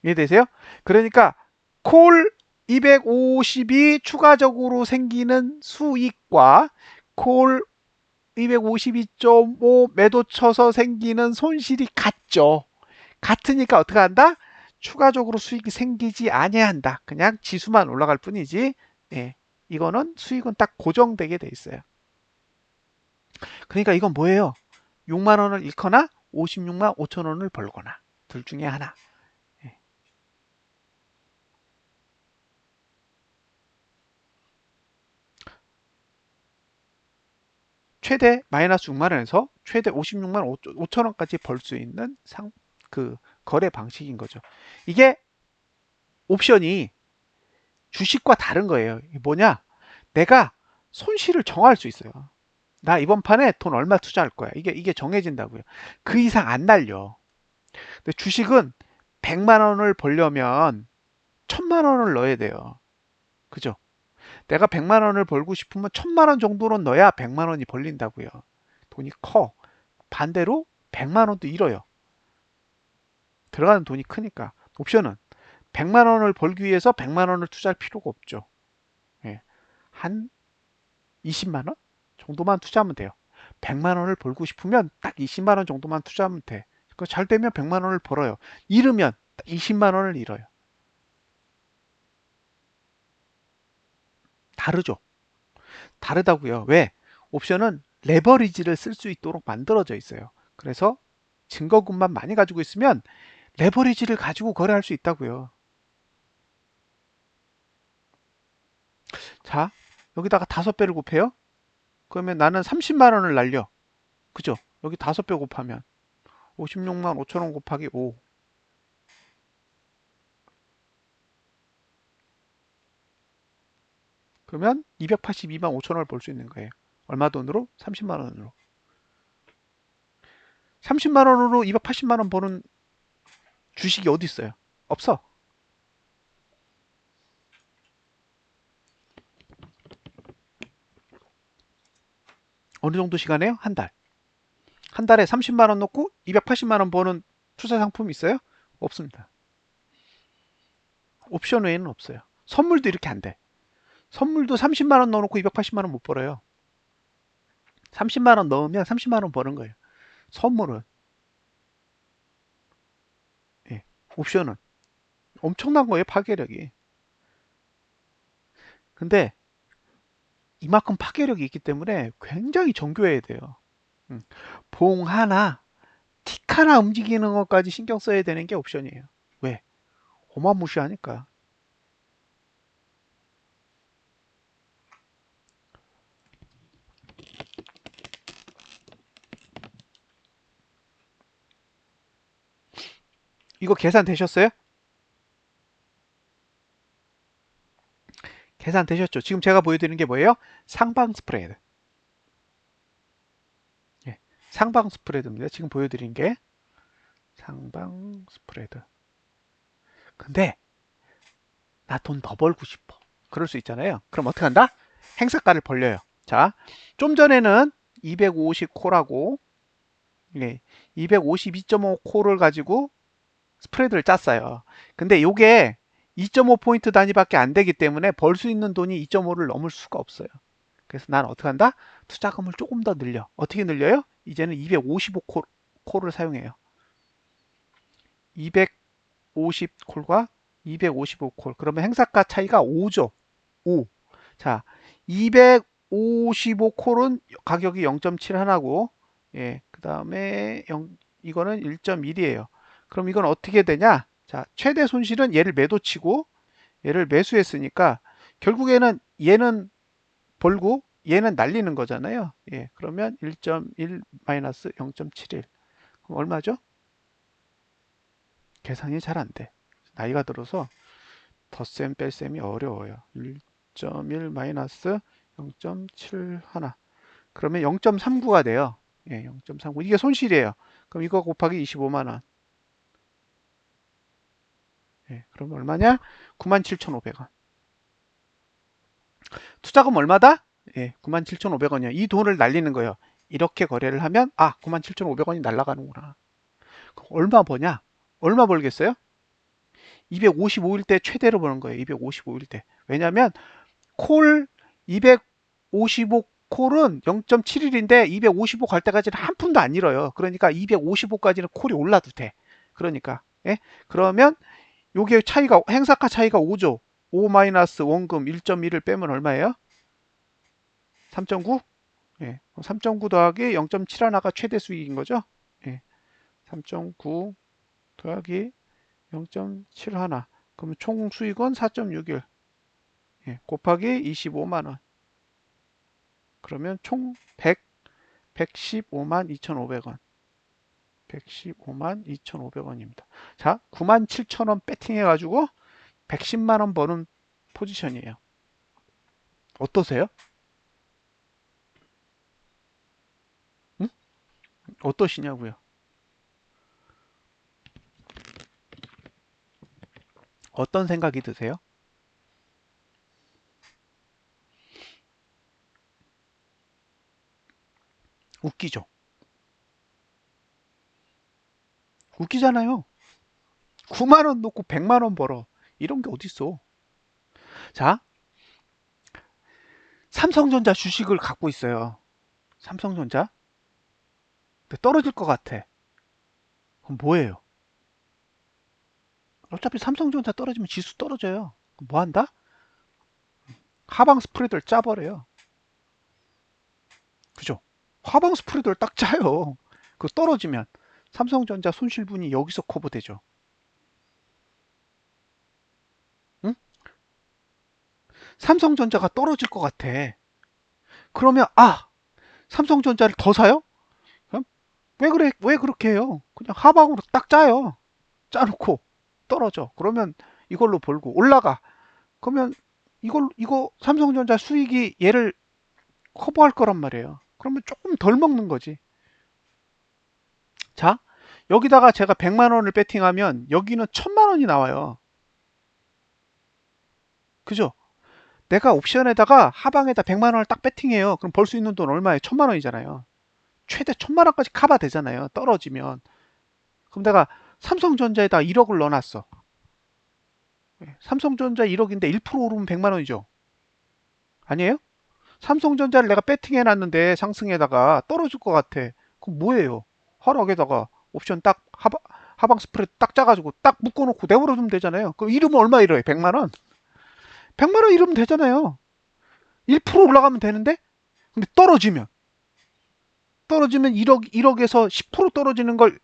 이해되세요? 그러니까 콜 250이 추가적으로 생기는 수익과 콜 252.5 매도 쳐서 생기는 손실이 같죠. 같으니까 어떻게 한다? 추가적으로 수익이 생기지 아니한다. 그냥 지수만 올라갈 뿐이지. 예, 이거는 수익은 딱 고정되게 돼 있어요. 그러니까 이건 뭐예요? 6만 원을 잃거나 56만 5천 원을 벌거나 둘 중에 하나. 예. 최대 마이너스 6만 원에서 최대 56만 5천 원까지 벌 수 있는 그 거래 방식인 거죠. 이게 옵션이 주식과 다른 거예요. 이게 뭐냐? 내가 손실을 정할 수 있어요. 나 이번 판에 돈 얼마 투자할 거야. 이게 정해진다고요. 그 이상 안 날려. 근데 주식은 100만 원을 벌려면 1000만 원을 넣어야 돼요. 그죠? 내가 100만 원을 벌고 싶으면 1000만 원 정도는 넣어야 100만 원이 벌린다고요. 돈이 커. 반대로 100만 원도 잃어요. 들어가는 돈이 크니까. 옵션은 100만 원을 벌기 위해서 100만 원을 투자할 필요가 없죠. 예. 한 20만 원 정도만 투자하면 돼요. 100만 원을 벌고 싶으면 딱 20만 원 정도만 투자하면 돼. 잘 되면 100만 원을 벌어요. 잃으면 20만 원을 잃어요. 다르죠. 다르다고요. 왜? 옵션은 레버리지를 쓸 수 있도록 만들어져 있어요. 그래서 증거금만 많이 가지고 있으면 레버리지를 가지고 거래할 수 있다고요. 자, 여기다가 5배를 곱해요. 그러면 나는 30만 원을 날려. 그죠? 여기 5배 곱하면 56만 5천 원 곱하기 5. 그러면 282만 5천 원을 벌 수 있는 거예요. 얼마 돈으로? 30만 원으로. 30만 원으로 280만 원 버는 주식이 어디 있어요? 없어. 어느 정도 시간에요? 한 달. 한 달에 30만 원 넣고 280만 원 버는 투자 상품이 있어요? 없습니다. 옵션 외에는 없어요. 선물도 이렇게 안 돼. 선물도 30만 원 넣어놓고 280만 원 못 벌어요. 30만 원 넣으면 30만 원 버는 거예요. 선물은. 예. 옵션은 엄청난 거예요, 파괴력이. 근데 이만큼 파괴력이 있기 때문에 굉장히 정교해야 돼요. 음. 봉 하나, 틱 하나 움직이는 것까지 신경 써야 되는 게 옵션이에요. 왜? 어마무시하니까. 이거 계산 되셨어요? 계산 되셨죠? 지금 제가 보여드리는 게 뭐예요? 상방 스프레드. 예, 상방 스프레드입니다. 지금 보여드린 게 상방 스프레드. 근데 나 돈 더 벌고 싶어. 그럴 수 있잖아요. 그럼 어떻게 한다? 행사가를 벌려요. 자, 좀 전에는 250콜하고 252.5콜을 가지고 스프레드를 짰어요. 근데 이게 2.5포인트 단위밖에 안 되기 때문에 벌 수 있는 돈이 2.5를 넘을 수가 없어요. 그래서 난 어떻게 한다? 투자금을 조금 더 늘려. 어떻게 늘려요? 이제는 255콜을 사용해요. 250콜과 255콜. 그러면 행사가 차이가 5죠. 5. 자, 255콜은 가격이 0.71하고, 예, 그 다음에 이거는 1.1이에요. 그럼 이건 어떻게 되냐? 자, 최대 손실은 얘를 매도치고, 얘를 매수했으니까, 결국에는 얘는 벌고, 얘는 날리는 거잖아요. 예, 그러면 1.1 마이너스 0.71. 그럼 얼마죠? 계산이 잘 안 돼. 나이가 들어서 덧셈 뺄셈이 어려워요. 1.1 마이너스 0.71. 그러면 0.39가 돼요. 예, 0.39. 이게 손실이에요. 그럼 이거 곱하기 25만 원. 예, 그럼 얼마냐? 97,500원. 투자금 얼마다? 예, 97,500원이요. 이 돈을 날리는 거예요. 이렇게 거래를 하면 97,500원이 날아가는구나. 그럼 얼마 버냐? 얼마 벌겠어요? 255일 때 최대로 버는 거예요. 255일 때. 왜냐면 콜 255 콜은 0.71인데 255 갈 때까지는 한 푼도 안 잃어요. 그러니까 255까지는 콜이 올라도 돼. 그러니까 예? 그러면 요게 차이가 행사가 차이가 5죠. 5 마이너스 원금 1.1을 빼면 얼마예요? 3.9? 예. 3.9 더하기 0.71가 최대 수익인 거죠? 예. 3.9 더하기 0.71. 그러면 총 수익은 4.61. 예. 곱하기 25만 원. 그러면 총 100, 115만 2,500원. 115만 2,500원입니다. 자, 97,000원 배팅해가지고 110만 원 버는 포지션이에요. 어떠세요? 응? 어떠시냐고요? 어떤 생각이 드세요? 웃기죠? 웃기잖아요. 9만 원 놓고 100만 원 벌어. 이런 게 어딨어? 자, 삼성전자 주식을 갖고 있어요. 삼성전자. 근데 떨어질 것 같아. 그럼 뭐예요? 어차피 삼성전자 떨어지면 지수 떨어져요. 그럼 뭐 한다? 하방 스프레드를 짜버려요. 그죠? 하방 스프레드를 딱 짜요. 그 떨어지면 삼성전자 손실분이 여기서 커버되죠. 응? 삼성전자가 떨어질 것 같아. 그러면 삼성전자를 더 사요? 그럼 왜 그렇게 해요? 그냥 하방으로 딱 짜요. 짜놓고 떨어져. 그러면 이걸로 벌고 올라가. 그러면 이거 삼성전자 수익이 얘를 커버할 거란 말이에요. 그러면 조금 덜 먹는 거지. 자, 여기다가 제가 100만 원을 배팅하면 여기는 1000만 원이 나와요. 그죠? 내가 옵션에다가 하방에다 100만 원을 딱 배팅해요. 그럼 벌 수 있는 돈 얼마예요? 1000만 원이잖아요. 최대 1000만 원까지 커버 되잖아요. 떨어지면. 그럼 내가 삼성전자에다 1억을 넣어놨어. 삼성전자 1억인데 1% 오르면 100만 원이죠. 아니에요? 삼성전자를 내가 배팅해놨는데 상승에다가 떨어질 것 같아. 그럼 뭐예요? 하락에다가 옵션 딱 하방 스프레드 딱 짜가지고 딱 묶어놓고 내버려두면 되잖아요. 그럼 이러면 얼마 이래요? 100만 원? 100만 원 이러면 되잖아요. 1% 올라가면 되는데? 근데 떨어지면 1억에서 10% 떨어지는 걸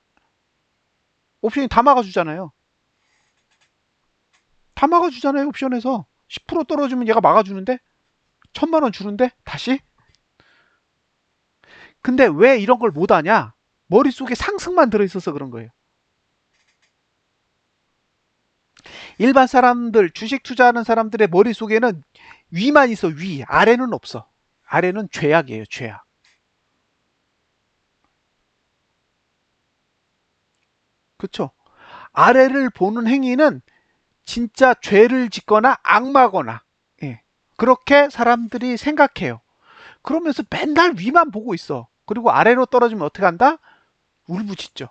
옵션이 다 막아주잖아요. 다 막아주잖아요. 옵션에서 10% 떨어지면 얘가 막아주는데 1000만 원 주는데 다시. 근데 왜 이런 걸 못하냐? 머릿속에 상승만 들어있어서 그런 거예요. 일반 사람들, 주식 투자하는 사람들의 머릿속에는 위만 있어. 위, 아래는 없어. 아래는 죄악이에요. 죄악. 그쵸? 아래를 보는 행위는 진짜 죄를 짓거나 악마거나, 예. 그렇게 사람들이 생각해요. 그러면서 맨날 위만 보고 있어. 그리고 아래로 떨어지면 어떻게 한다? 울부짖죠.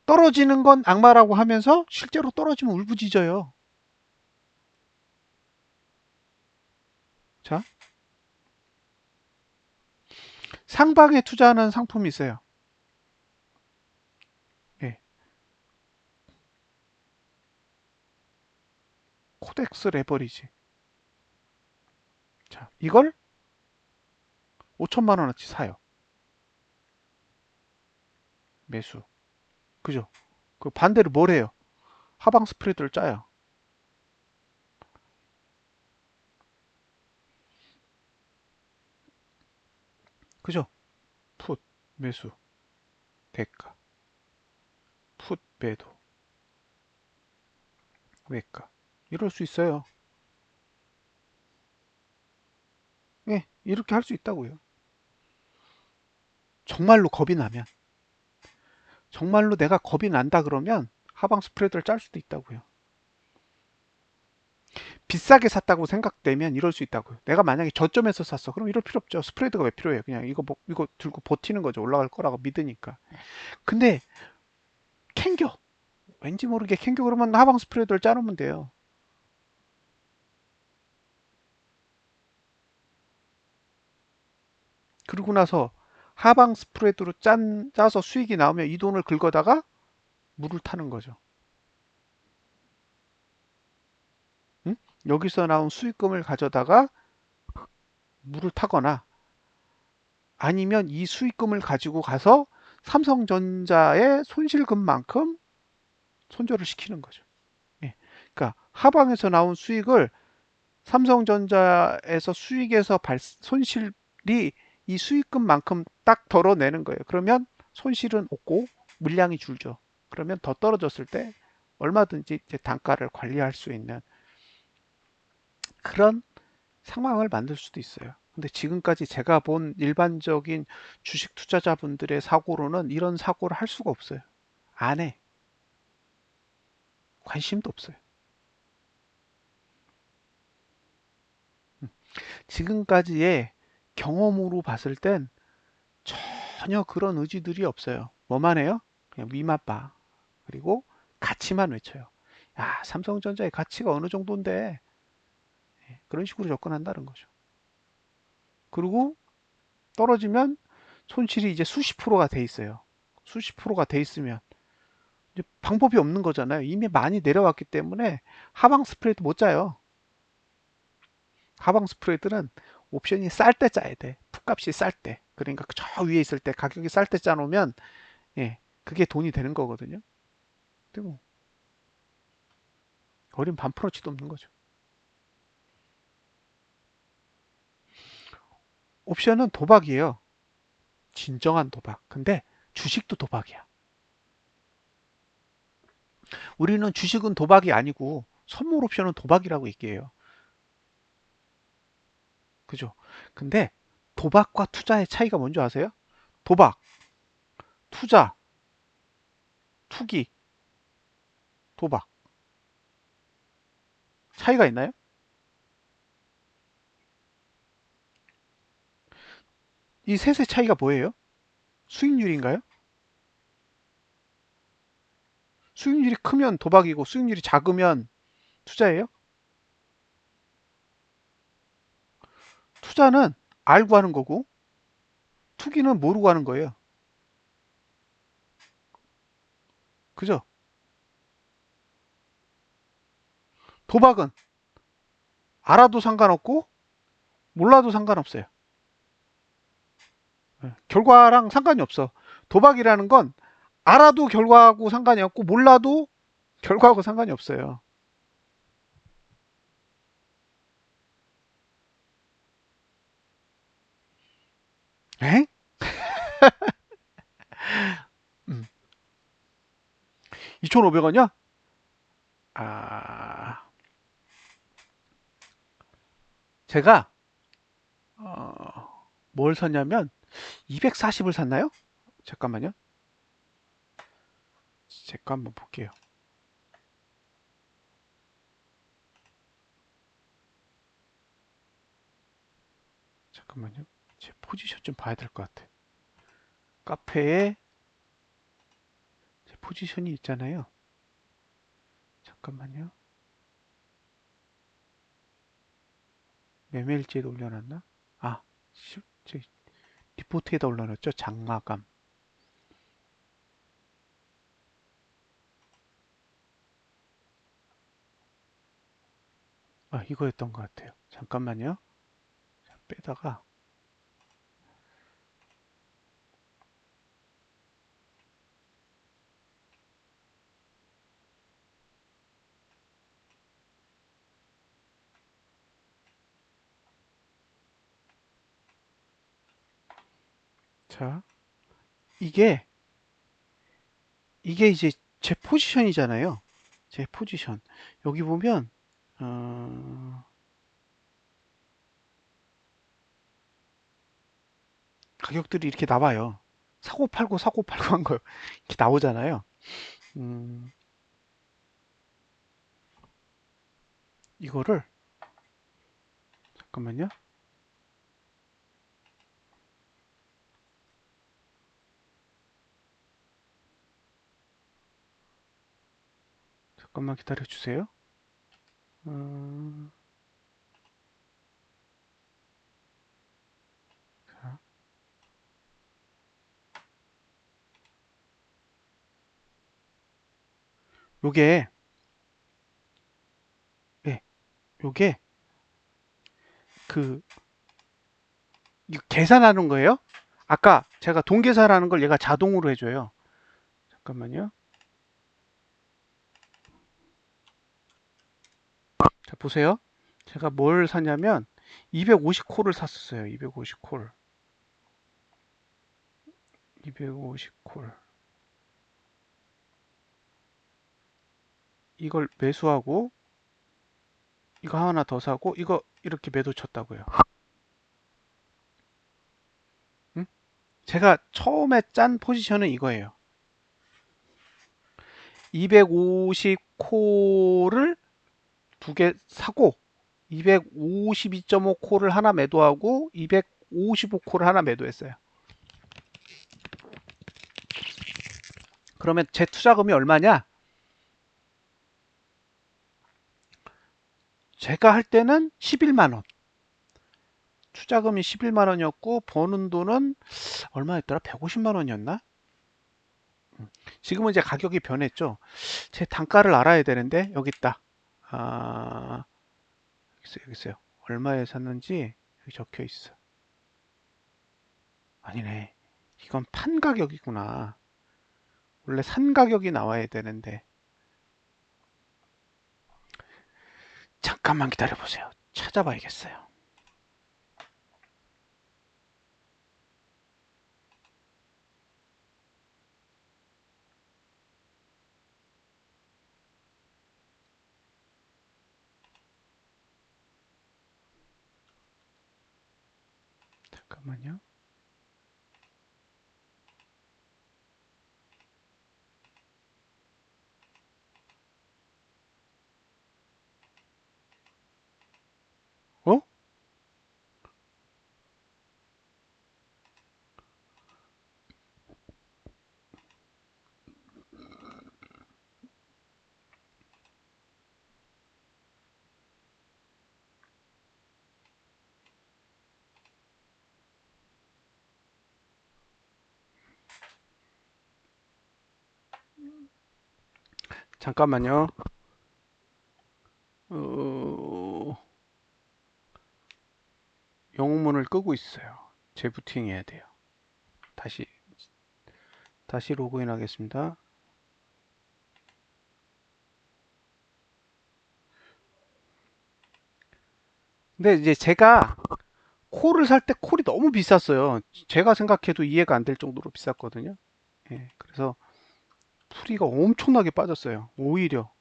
떨어지는 건 악마라고 하면서 실제로 떨어지면 울부짖어요. 자, 상방에 투자하는 상품이 있어요. 예. 코덱스 레버리지. 자, 이걸 5천만 원어치 사요. 매수. 그죠? 그 반대로 뭘 해요? 하방 스프레드를 짜요. 그죠? 풋, 매수, 대가, 풋, 매도, 외가. 이럴 수 있어요. 예, 이렇게 할 수 있다고요. 정말로 겁이 나면. 정말로 내가 겁이 난다 그러면 하방 스프레드를 짤 수도 있다고요. 비싸게 샀다고 생각되면 이럴 수 있다고요. 내가 만약에 저점에서 샀어. 그럼 이럴 필요 없죠. 스프레드가 왜 필요해요? 그냥 이거 들고 버티는 거죠. 올라갈 거라고 믿으니까. 근데 캥겨. 왠지 모르게 캥겨 그러면 하방 스프레드를 짜놓으면 돼요. 그러고 나서 하방 스프레드로 짜서 수익이 나오면 이 돈을 긁어다가 물을 타는 거죠. 응? 여기서 나온 수익금을 가져다가 물을 타거나 아니면 이 수익금을 가지고 가서 삼성전자의 손실금만큼 손절을 시키는 거죠. 예. 그러니까 하방에서 나온 수익을 삼성전자에서 수익에서 손실이 이 수익금만큼 딱 덜어내는 거예요. 그러면 손실은 없고 물량이 줄죠. 그러면 더 떨어졌을 때 얼마든지 이제 단가를 관리할 수 있는 그런 상황을 만들 수도 있어요. 근데 지금까지 제가 본 일반적인 주식 투자자분들의 사고로는 이런 사고를 할 수가 없어요. 안 해. 관심도 없어요. 지금까지의 경험으로 봤을 땐 전혀 그런 의지들이 없어요. 뭐만 해요? 그냥 위만 봐. 그리고 가치만 외쳐요. 야, 삼성전자의 가치가 어느 정도인데 그런 식으로 접근한다는 거죠. 그리고 떨어지면 손실이 이제 수십 프로가 돼 있어요. 수십 프로가 돼 있으면 이제 방법이 없는 거잖아요. 이미 많이 내려왔기 때문에 하방 스프레드 못 짜요. 하방 스프레드는 옵션이 쌀 때 짜야 돼. 풋값이 쌀 때. 그러니까 저 위에 있을 때 가격이 쌀 때 짜놓으면 예, 그게 돈이 되는 거거든요. 근데 뭐 어린 반프로치도 없는 거죠. 옵션은 도박이에요. 진정한 도박. 근데 주식도 도박이야. 우리는 주식은 도박이 아니고 선물 옵션은 도박이라고 얘기해요. 그죠? 근데 도박과 투자의 차이가 뭔지 아세요? 도박, 투자, 투기, 도박. 차이가 있나요? 이 셋의 차이가 뭐예요? 수익률인가요? 수익률이 크면 도박이고 수익률이 작으면 투자예요? 투자는 알고 하는 거고 투기는 모르고 하는 거예요. 그죠? 도박은 알아도 상관없고 몰라도 상관없어요. 결과랑 상관이 없어. 도박이라는 건 알아도 결과하고 상관이 없고 몰라도 결과하고 상관이 없어요. 에? 2,500원이요? 아, 제가 뭘 샀냐면 240을 샀나요? 잠깐만요. 제가 한번 볼게요. 잠깐만요. 제 포지션 좀 봐야 될 것 같아. 카페에 제 포지션이 있잖아요. 잠깐만요. 매매일지에도 올려놨나? 아, 제 리포트에다 올려놨죠. 장마감. 아, 이거였던 것 같아요. 잠깐만요. 자, 빼다가 자, 이게 이제 제 포지션이잖아요. 제 포지션. 여기 보면 어, 가격들이 이렇게 나와요. 사고 팔고 사고 팔고 한 거 이렇게 나오잖아요. 음, 이거를 잠깐만요. 잠깐만 기다려 주세요. 어, 자, 요게 예, 요게 그 이거 계산하는 거예요. 아까 제가 돈 계산하는 걸 얘가 자동으로 해줘요. 잠깐만요. 자, 보세요. 제가 뭘 샀냐면 250콜을 샀었어요. 250콜. 250콜. 이걸 매수하고 이거 하나 더 사고 이거 이렇게 매도 쳤다고요. 응? 제가 처음에 짠 포지션은 이거예요. 250콜을 두 개 사고 252.5콜을 하나 매도하고 255콜을 하나 매도했어요. 그러면 제 투자금이 얼마냐? 제가 할 때는 11만 원. 투자금이 11만 원이었고 버는 돈은 얼마였더라? 150만 원이었나? 지금은 이제 가격이 변했죠. 제 단가를 알아야 되는데 여기 있다. 아, 여기 있어요. 여기 있어요. 얼마에 샀는지 여기 적혀 있어. 아니네. 이건 판 가격이구나. 원래 산 가격이 나와야 되는데. 잠깐만 기다려 보세요. 찾아봐야겠어요. 잠깐만요. 어? 잠깐만요. 어, 영문을 끄고 있어요. 재부팅 해야 돼요. 다시 다시 로그인 하겠습니다. 근데 이제 제가 콜을 살 때 콜이 너무 비쌌어요. 제가 생각해도 이해가 안 될 정도로 비쌌거든요. 예, 그래서 풀이가 엄청나게 빠졌어요. 오히려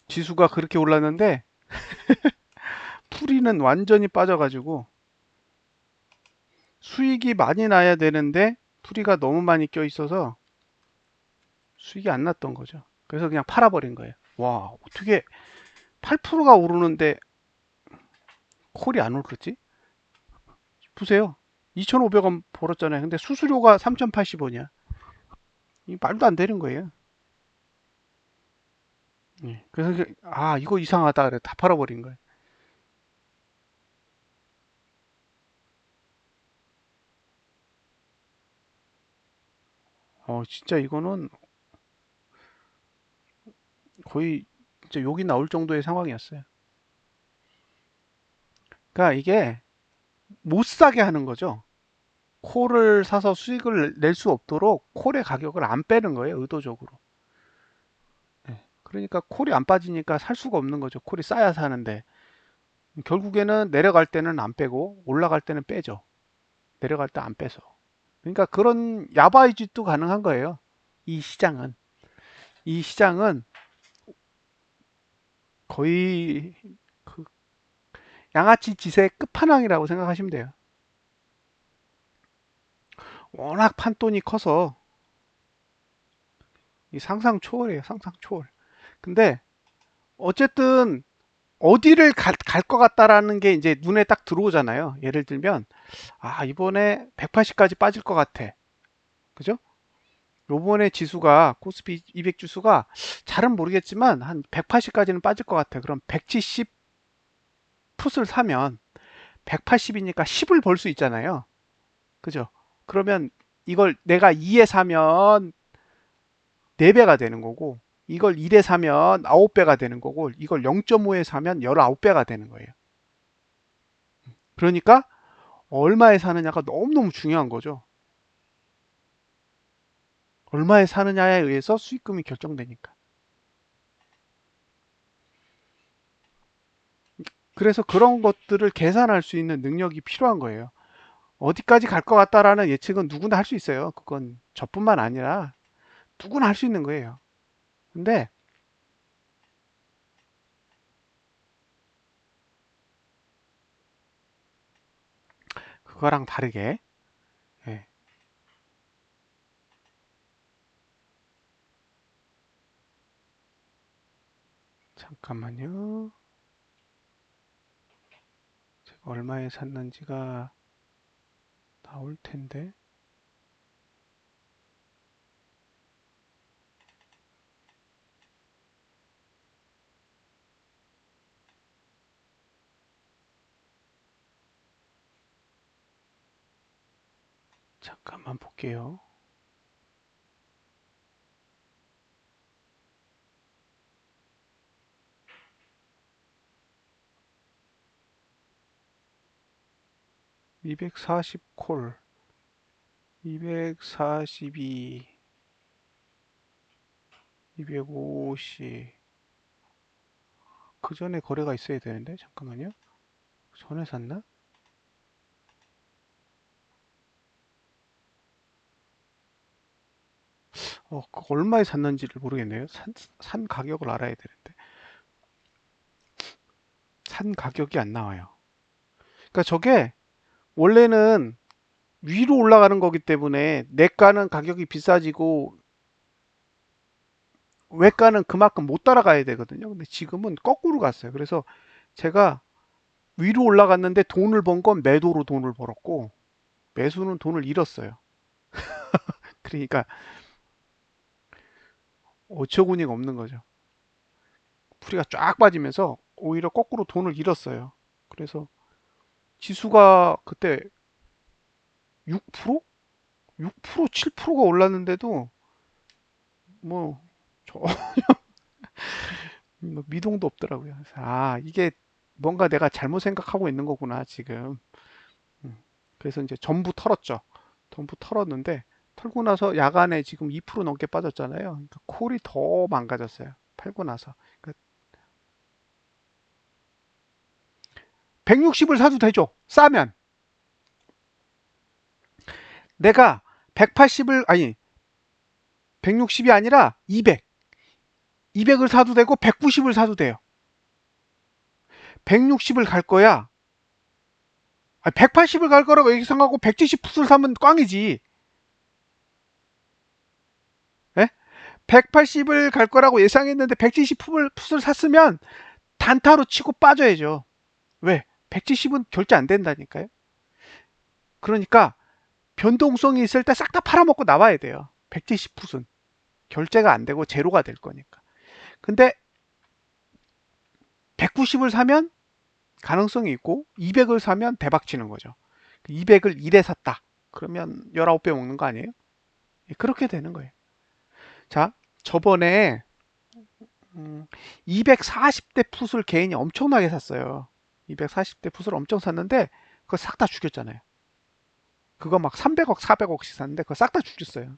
지수가 그렇게 올랐는데 풀이는 완전히 빠져가지고 수익이 많이 나야 되는데 풀이가 너무 많이 껴 있어서 수익이 안 났던 거죠. 그래서 그냥 팔아버린 거예요. 와, 어떻게 8%가 오르는데 콜이 안 오르지? 보세요. 2,500원 벌었잖아요. 근데 수수료가 3,080원이야. 이 말도 안 되는 거예요. 예. 그래서 이거 이상하다 그래 다 팔아버린 거예요. 진짜 이거는 거의 진짜 욕이 나올 정도의 상황이었어요. 그러니까 이게 못 사게 하는 거죠. 콜을 사서 수익을 낼 수 없도록 콜의 가격을 안 빼는 거예요, 의도적으로. 예. 그러니까 콜이 안 빠지니까 살 수가 없는 거죠. 콜이 싸야 사는데. 결국에는 내려갈 때는 안 빼고 올라갈 때는 빼죠. 내려갈 때 안 빼서. 그러니까 그런 야바이 짓도 가능한 거예요. 이 시장은. 이 시장은 거의 그 양아치 짓의 끝판왕이라고 생각하시면 돼요. 워낙 판돈이 커서 이 상상 초월이에요. 상상 초월. 근데 어쨌든 어디를 갈 것 같다라는 게 이제 눈에 딱 들어오잖아요. 예를 들면 이번에 180까지 빠질 것 같아. 그죠? 요번에 지수가 코스피 200 지수가 잘은 모르겠지만 한 180까지는 빠질 것 같아. 그럼 170 풋을 사면 180이니까 10을 벌 수 있잖아요. 그죠? 그러면 이걸 내가 2에 사면 4배가 되는 거고, 이걸 1에 사면 9배가 되는 거고, 이걸 0.5에 사면 19배가 되는 거예요. 그러니까 얼마에 사느냐가 너무너무 중요한 거죠. 얼마에 사느냐에 의해서 수익금이 결정되니까. 그래서 그런 것들을 계산할 수 있는 능력이 필요한 거예요. 어디까지 갈 것 같다라는 예측은 누구나 할 수 있어요. 그건 저뿐만 아니라 누구나 할 수 있는 거예요. 근데 그거랑 다르게, 예, 잠깐만요. 제가 얼마에 샀는지가 나올 텐데. 잠깐만 볼게요. 240콜, 242, 250. 그 전에 거래가 있어야 되는데, 잠깐만요. 전에 샀나? 얼마에 샀는지를 모르겠네요. 산 가격을 알아야 되는데. 산 가격이 안 나와요. 그러니까 저게 원래는 위로 올라가는 거기 때문에 내가는 가격이 비싸지고 외가는 그만큼 못 따라가야 되거든요. 근데 지금은 거꾸로 갔어요. 그래서 제가 위로 올라갔는데 돈을 번 건 매도로 돈을 벌었고 매수는 돈을 잃었어요. 그러니까 어처구니가 없는 거죠. 풀이가 쫙 빠지면서 오히려 거꾸로 돈을 잃었어요. 그래서 지수가 그때 6%? 6%, 7%가 올랐는데도 뭐, 저, 뭐 미동도 없더라고요. 그래서 이게 뭔가 내가 잘못 생각하고 있는 거구나, 지금. 음, 그래서 이제 전부 털었죠. 전부 털었는데, 털고 나서 야간에 지금 2% 넘게 빠졌잖아요. 그러니까 콜이 더 망가졌어요. 팔고 나서. 그러니까 160을 사도 되죠. 싸면. 내가 180을, 아니, 160이 아니라 200. 200을 사도 되고 190을 사도 돼요. 160을 갈 거야. 180을 갈 거라고 예상하고 170 풋을 사면 꽝이지. 예? 180을 갈 거라고 예상했는데 170 풋을 샀으면 단타로 치고 빠져야죠. 왜? 170은 결제 안 된다니까요. 그러니까 변동성이 있을 때 싹 다 팔아먹고 나와야 돼요. 170 풋은. 결제가 안 되고 제로가 될 거니까. 근데 190을 사면 가능성이 있고 200을 사면 대박 치는 거죠. 200을 1에 샀다. 그러면 19배 먹는 거 아니에요? 그렇게 되는 거예요. 자, 저번에 240대 풋을 개인이 엄청나게 샀어요. 240대 풋을 엄청 샀는데 그거 싹 다 죽였잖아요. 그거 막 300억, 400억씩 샀는데 그거 싹 다 죽였어요.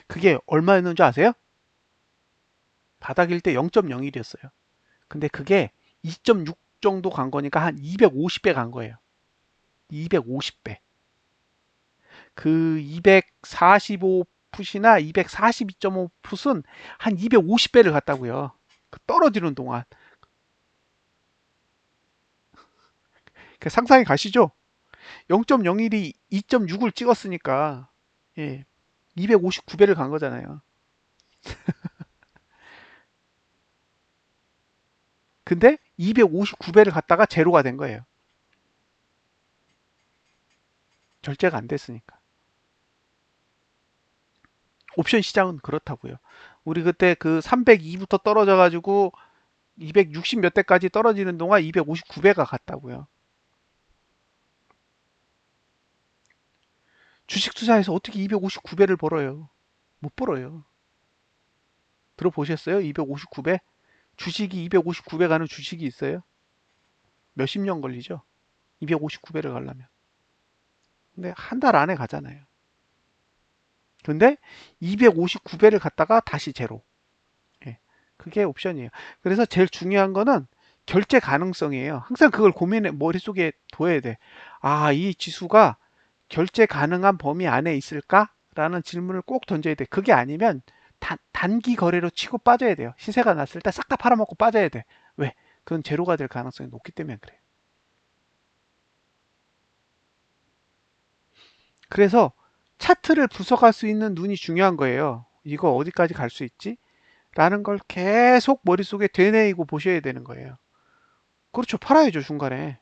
그게 얼마였는지 아세요? 바닥일 때 0.01이었어요. 근데 그게 2.6 정도 간 거니까 한 250배 간 거예요. 250배. 그 245 풋이나 242.5 풋은 한 250배를 갔다고요. 그 떨어지는 동안. 그 상상이 가시죠? 0.01이 2.6을 찍었으니까 예, 259배를 간 거잖아요. 근데 259배를 갔다가 제로가 된 거예요. 결제가 안 됐으니까. 옵션 시장은 그렇다고요. 우리 그때 그 302부터 떨어져 가지고 260 몇 대까지 떨어지는 동안 259배가 갔다고요. 주식 투자에서 어떻게 259배를 벌어요? 못 벌어요. 들어보셨어요? 259배? 주식이 259배 가는 주식이 있어요? 몇십 년 걸리죠? 259배를 가려면. 근데 한 달 안에 가잖아요. 근데 259배를 갔다가 다시 제로. 예, 그게 옵션이에요. 그래서 제일 중요한 거는 결제 가능성이에요. 항상 그걸 고민해, 머릿속에 둬야 돼. 이 지수가 결제 가능한 범위 안에 있을까? 라는 질문을 꼭 던져야 돼. 그게 아니면 단기 거래로 치고 빠져야 돼요. 시세가 났을 때 싹 다 팔아먹고 빠져야 돼. 왜? 그건 제로가 될 가능성이 높기 때문에 그래요. 그래서 차트를 분석할 수 있는 눈이 중요한 거예요. 이거 어디까지 갈 수 있지? 라는 걸 계속 머릿속에 되뇌이고 보셔야 되는 거예요. 그렇죠. 팔아야죠, 중간에.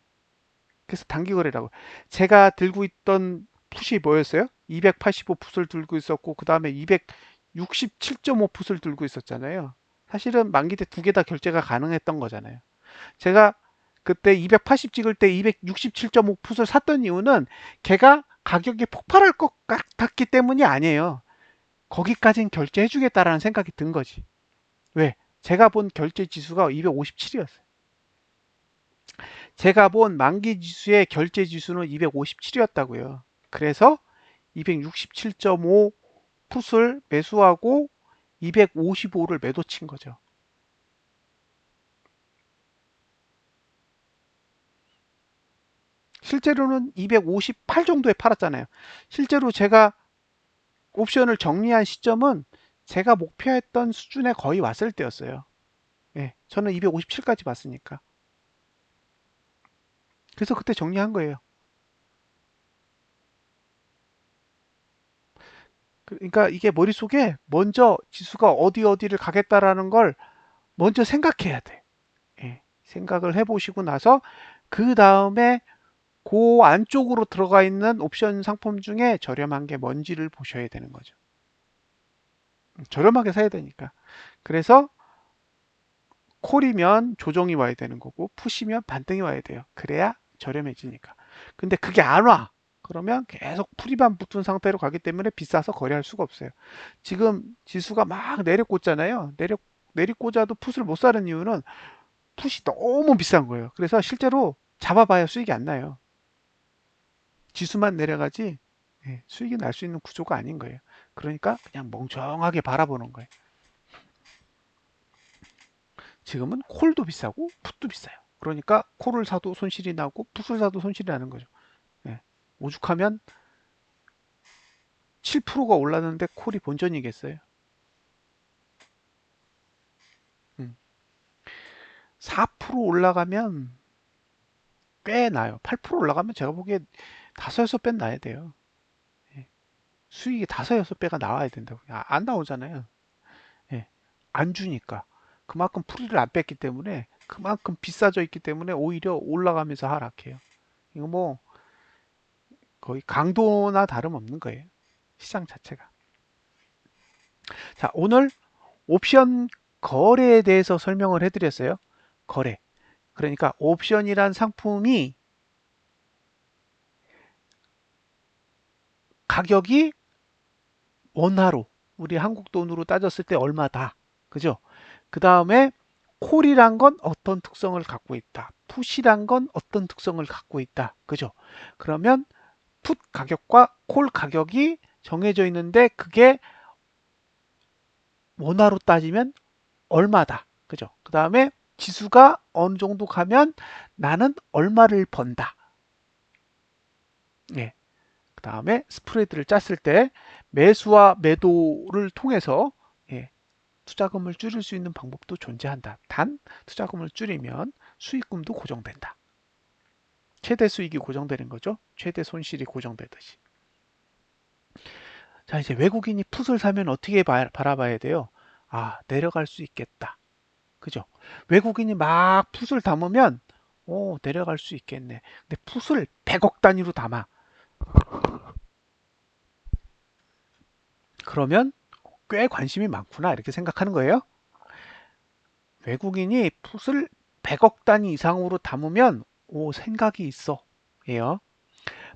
그래서 단기 거래라고. 제가 들고 있던 풋이 뭐였어요? 285 풋을 들고 있었고, 그 다음에 267.5 풋을 들고 있었잖아요. 사실은 만기 때 두 개 다 결제가 가능했던 거잖아요. 제가 그때 280 찍을 때 267.5 풋을 샀던 이유는 걔가 가격이 폭발할 것 같았기 때문이 아니에요. 거기까진 결제해주겠다라는 생각이 든 거지. 왜? 제가 본 결제 지수가 257이었어요. 제가 본 만기 지수의 결제 지수는 257이었다고요. 그래서 267.5 풋을 매수하고 255를 매도 친 거죠. 실제로는 258 정도에 팔았잖아요. 실제로 제가 옵션을 정리한 시점은 제가 목표했던 수준에 거의 왔을 때였어요. 예, 저는 257까지 봤으니까. 그래서 그때 정리한 거예요. 그러니까 이게 머릿속에 먼저 지수가 어디를 가겠다라는 걸 먼저 생각해야 돼. 예, 생각을 해보시고 나서 그 다음에 그 안쪽으로 들어가 있는 옵션 상품 중에 저렴한 게 뭔지를 보셔야 되는 거죠. 저렴하게 사야 되니까. 그래서 콜이면 조정이 와야 되는 거고 푸시면 반등이 와야 돼요. 그래야 저렴해지니까. 근데 그게 안 와. 그러면 계속 풀이만 붙은 상태로 가기 때문에 비싸서 거래할 수가 없어요. 지금 지수가 막 내려꽂잖아요. 내리꽂아도 풋을 못 사는 이유는 풋이 너무 비싼 거예요. 그래서 실제로 잡아봐야 수익이 안 나요. 지수만 내려가지 수익이 날 수 있는 구조가 아닌 거예요. 그러니까 그냥 멍청하게 바라보는 거예요. 지금은 콜도 비싸고 풋도 비싸요. 그러니까 콜을 사도 손실이 나고 풋을 사도 손실이 나는 거죠. 예. 오죽하면 7%가 올랐는데 콜이 본전이겠어요. 4% 올라가면 꽤 나요. 8% 올라가면 제가 보기에 5, 6배 나야 돼요. 예. 수익이 5, 6배가 나와야 된다고. 안 나오잖아요. 예. 안 주니까. 그만큼 풀이를 안 뺐기 때문에 그만큼 비싸져 있기 때문에 오히려 올라가면서 하락해요. 이거 뭐 거의 강도나 다름없는 거예요. 시장 자체가. 자, 오늘 옵션 거래에 대해서 설명을 해드렸어요. 거래. 그러니까 옵션이란 상품이 가격이 원화로 우리 한국 돈으로 따졌을 때 얼마다. 그죠? 그 다음에 콜이란 건 어떤 특성을 갖고 있다. 풋이란 건 어떤 특성을 갖고 있다. 그죠? 그러면 풋 가격과 콜 가격이 정해져 있는데 그게 원화로 따지면 얼마다. 그죠? 그 다음에 지수가 어느 정도 가면 나는 얼마를 번다. 예. 그 다음에 스프레드를 짰을 때 매수와 매도를 통해서 예, 투자금을 줄일 수 있는 방법도 존재한다. 단 투자금을 줄이면 수익금도 고정된다. 최대 수익이 고정되는 거죠. 최대 손실이 고정되듯이. 자, 이제 외국인이 풋을 사면 어떻게 바라봐야 돼요? 아, 내려갈 수 있겠다. 그죠? 외국인이 막 풋을 담으면 오, 내려갈 수 있겠네. 근데 풋을 100억 단위로 담아. 그러면 꽤 관심이 많구나 이렇게 생각하는 거예요. 외국인이 풋을 100억 단위 이상으로 담으면 오, 생각이 있어. 예요.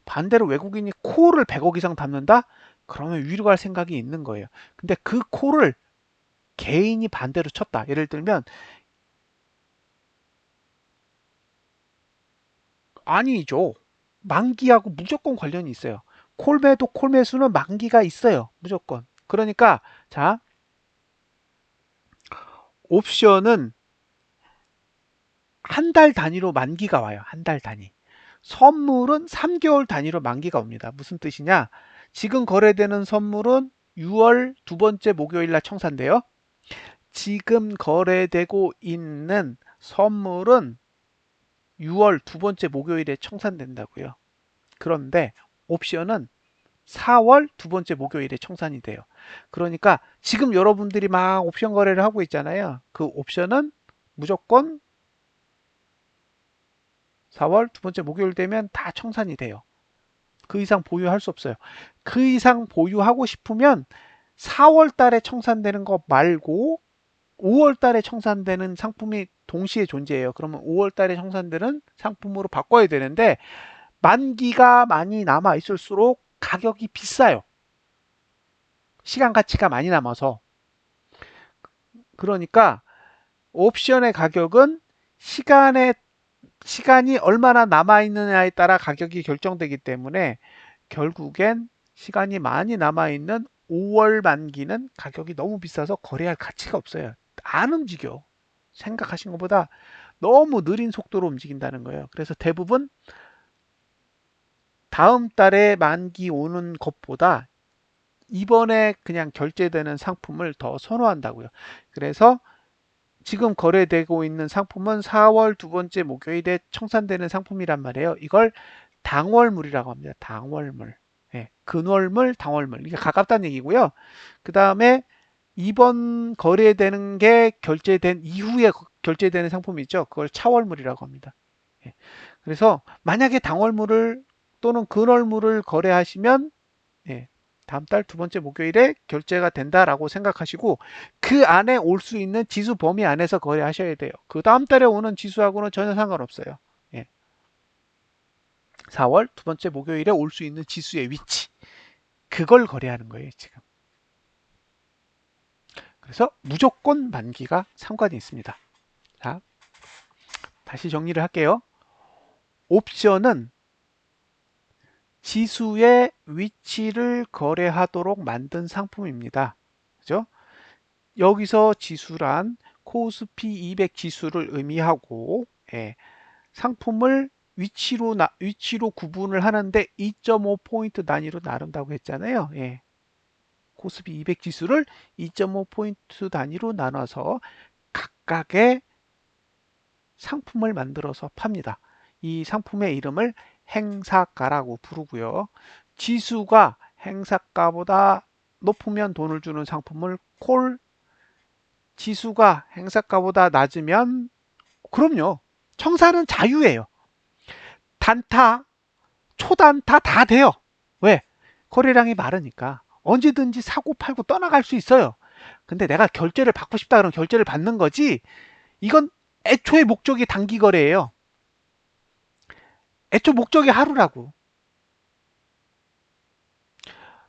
반대로 외국인이 콜을 100억 이상 담는다? 그러면 위로 갈 생각이 있는 거예요. 근데 그 콜을 개인이 반대로 쳤다. 예를 들면 아니죠. 만기하고 무조건 관련이 있어요. 콜매도 콜매수는 만기가 있어요. 무조건. 그러니까 자, 옵션은 한 달 단위로 만기가 와요. 한 달 단위. 선물은 3개월 단위로 만기가 옵니다. 무슨 뜻이냐? 지금 거래되는 선물은 6월 두 번째 목요일 날 청산돼요. 지금 거래되고 있는 선물은 6월 두 번째 목요일에 청산된다고요. 그런데 옵션은 4월 두 번째 목요일에 청산이 돼요. 그러니까 지금 여러분들이 막 옵션 거래를 하고 있잖아요. 그 옵션은 무조건 4월 두 번째 목요일 되면 다 청산이 돼요. 그 이상 보유할 수 없어요. 그 이상 보유하고 싶으면 4월 달에 청산되는 거 말고 5월 달에 청산되는 상품이 동시에 존재해요. 그러면 5월 달에 청산되는 상품으로 바꿔야 되는데 만기가 많이 남아 있을수록 가격이 비싸요. 시간 가치가 많이 남아서. 그러니까 옵션의 가격은 시간에 시간이 얼마나 남아있느냐에 따라 가격이 결정되기 때문에 결국엔 시간이 많이 남아있는 5월 만기는 가격이 너무 비싸서 거래할 가치가 없어요. 안 움직여. 생각하신 것보다 너무 느린 속도로 움직인다는 거예요. 그래서 대부분 다음 달에 만기 오는 것보다 이번에 그냥 결제되는 상품을 더 선호한다고요. 그래서 지금 거래되고 있는 상품은 4월 두 번째 목요일에 청산되는 상품이란 말이에요. 이걸 당월물이라고 합니다. 당월물. 예, 근월물, 당월물. 이게 가깝다는 얘기고요. 그 다음에 이번 거래되는 게 결제된 이후에 결제되는 상품이 있죠. 그걸 차월물이라고 합니다. 예, 그래서 만약에 당월물을 또는 근월물을 거래하시면 예, 다음 달 두 번째 목요일에 결제가 된다라고 생각하시고 그 안에 올 수 있는 지수 범위 안에서 거래하셔야 돼요. 그 다음 달에 오는 지수하고는 전혀 상관없어요. 예, 4월 두 번째 목요일에 올 수 있는 지수의 위치 그걸 거래하는 거예요, 지금. 그래서 무조건 만기가 상관이 있습니다. 자, 다시 정리를 할게요. 옵션은 지수의 위치를 거래하도록 만든 상품입니다. 그죠? 여기서 지수란 코스피 200 지수를 의미하고 예, 상품을 위치로 구분을 하는데 2.5포인트 단위로 나눈다고 했잖아요. 예, 코스피 200 지수를 2.5포인트 단위로 나눠서 각각의 상품을 만들어서 팝니다. 이 상품의 이름을 행사가라고 부르고요. 지수가 행사가보다 높으면 돈을 주는 상품을 콜, 지수가 행사가보다 낮으면 그럼요. 청산은 자유예요. 단타, 초단타 다 돼요. 왜? 거래량이 많으니까 언제든지 사고 팔고 떠나갈 수 있어요. 근데 내가 결제를 받고 싶다 그러면 결제를 받는 거지. 이건 애초에 목적이 단기 거래예요. 애초 목적이 하루라고.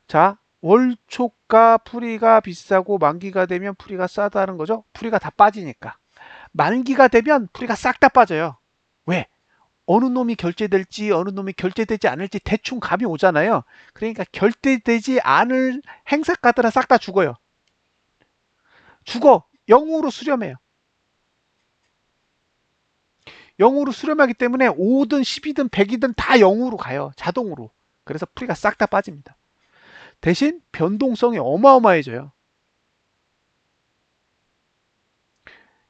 자, 월초가 풀이가 비싸고 만기가 되면 풀이가 싸다는 거죠. 풀이가 다 빠지니까. 만기가 되면 풀이가 싹 다 빠져요. 왜? 어느 놈이 결제될지 어느 놈이 결제되지 않을지 대충 감이 오잖아요. 그러니까 결제되지 않을 행사가들은 싹 다 죽어요. 죽어. 0으로 수렴해요. 0으로 수렴하기 때문에 5든 10이든 100이든 다 0으로 가요. 자동으로. 그래서 풀이가 싹 다 빠집니다. 대신 변동성이 어마어마해져요.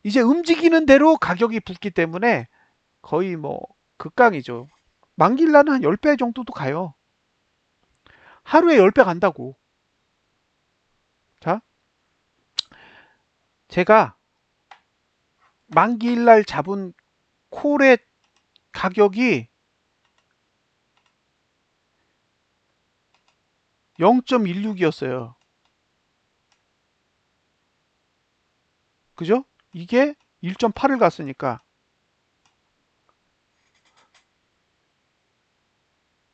이제 움직이는 대로 가격이 붙기 때문에 거의 뭐 극강이죠. 만기일 날은 한 10배 정도도 가요. 하루에 10배 간다고. 자, 제가 만기일 날 잡은 콜의 가격이 0.16이었어요. 그죠? 이게 1.8을 갔으니까.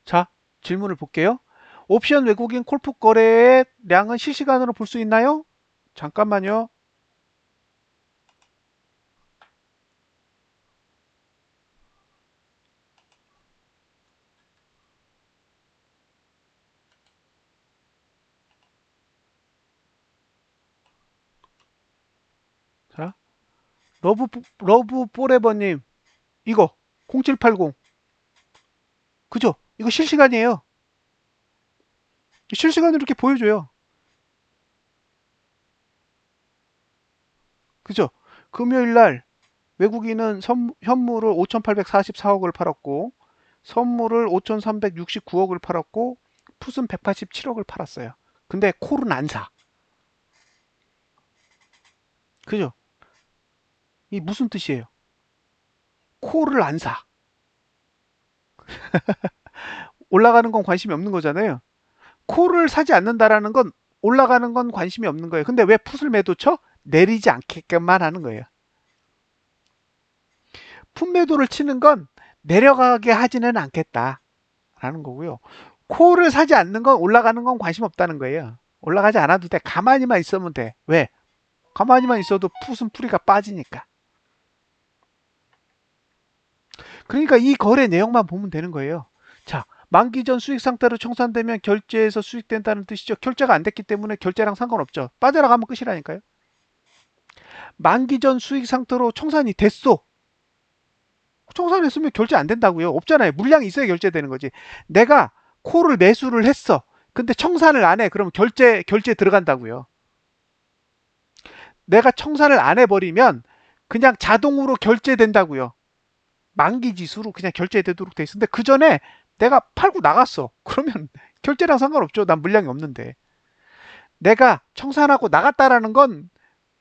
자, 질문을 볼게요. 옵션 외국인 콜풋 거래의 량은 실시간으로 볼 수 있나요? 잠깐만요. 자, 러브 포레버님, 이거 0780. 그죠? 이거 실시간이에요. 실시간으로 이렇게 보여줘요. 그죠? 금요일 날 외국인은 현물을 5,844억을 팔았고, 선물을 5,369억을 팔았고, 풋은 187억을 팔았어요. 근데 콜은 안 사. 그죠? 이 무슨 뜻이에요? 콜을 안 사. 올라가는 건 관심이 없는 거잖아요. 콜을 사지 않는다라는 건 올라가는 건 관심이 없는 거예요. 근데 왜 풋을 매도 쳐? 내리지 않게끔만 하는 거예요. 풋 매도를 치는 건 내려가게 하지는 않겠다라는 거고요. 콜을 사지 않는 건 올라가는 건 관심 없다는 거예요. 올라가지 않아도 돼. 가만히만 있으면 돼. 왜? 가만히만 있어도 풋은 풀이가 빠지니까. 그러니까 이 거래 내용만 보면 되는 거예요. 자, 만기 전 수익 상태로 청산되면 결제에서 수익된다는 뜻이죠. 결제가 안 됐기 때문에 결제랑 상관없죠. 빠져나가면 끝이라니까요. 만기 전 수익 상태로 청산이 됐어. 청산했으면 결제 안 된다고요. 없잖아요. 물량이 있어야 결제되는 거지. 내가 콜을 매수를 했어. 근데 청산을 안 해. 그러면 결제 들어간다고요. 내가 청산을 안 해버리면 그냥 자동으로 결제된다고요. 만기 지수로 그냥 결제되도록 돼 있는데 그 전에 내가 팔고 나갔어. 그러면 결제랑 상관없죠. 난 물량이 없는데. 내가 청산하고 나갔다라는 건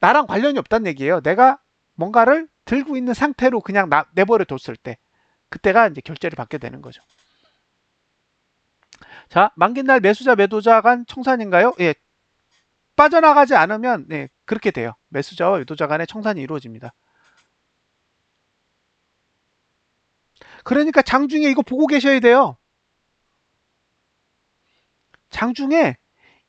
나랑 관련이 없다는 얘기예요. 내가 뭔가를 들고 있는 상태로 그냥 내버려 뒀을 때 그때가 이제 결제를 받게 되는 거죠. 자, 만기날 매수자 매도자 간 청산인가요? 예, 빠져나가지 않으면 네, 그렇게 돼요. 매수자와 매도자 간의 청산이 이루어집니다. 그러니까 장중에 이거 보고 계셔야 돼요. 장중에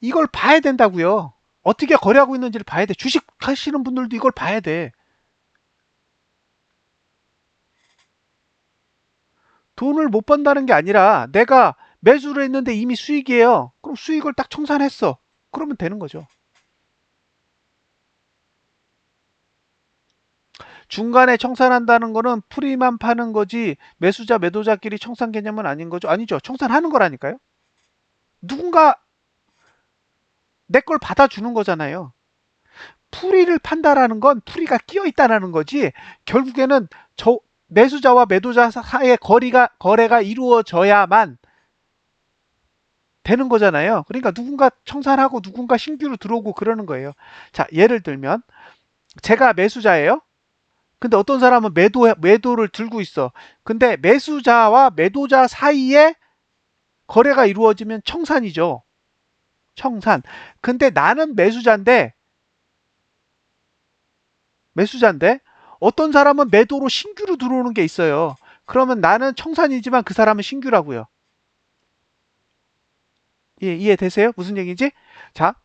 이걸 봐야 된다고요. 어떻게 거래하고 있는지를 봐야 돼. 주식 하시는 분들도 이걸 봐야 돼. 돈을 못 번다는 게 아니라 내가 매수를 했는데 이미 수익이에요. 그럼 수익을 딱 청산했어. 그러면 되는 거죠. 중간에 청산한다는 거는 풀이만 파는 거지 매수자 매도자끼리 청산 개념은 아닌 거죠. 아니죠. 청산하는 거라니까요. 누군가 내 걸 받아주는 거잖아요. 풀이를 판다라는 건 풀이가 끼어 있다라는 거지. 결국에는 저 매수자와 매도자 사이의 거래가 이루어져야만 되는 거잖아요. 그러니까 누군가 청산하고 누군가 신규로 들어오고 그러는 거예요. 자, 예를 들면 제가 매수자예요. 근데 어떤 사람은 매도를 들고 있어. 근데 매수자와 매도자 사이에 거래가 이루어지면 청산이죠. 청산. 근데 나는 매수자인데 어떤 사람은 매도로 신규로 들어오는 게 있어요. 그러면 나는 청산이지만 그 사람은 신규라고요. 예, 이해되세요? 무슨 얘기인지? 자,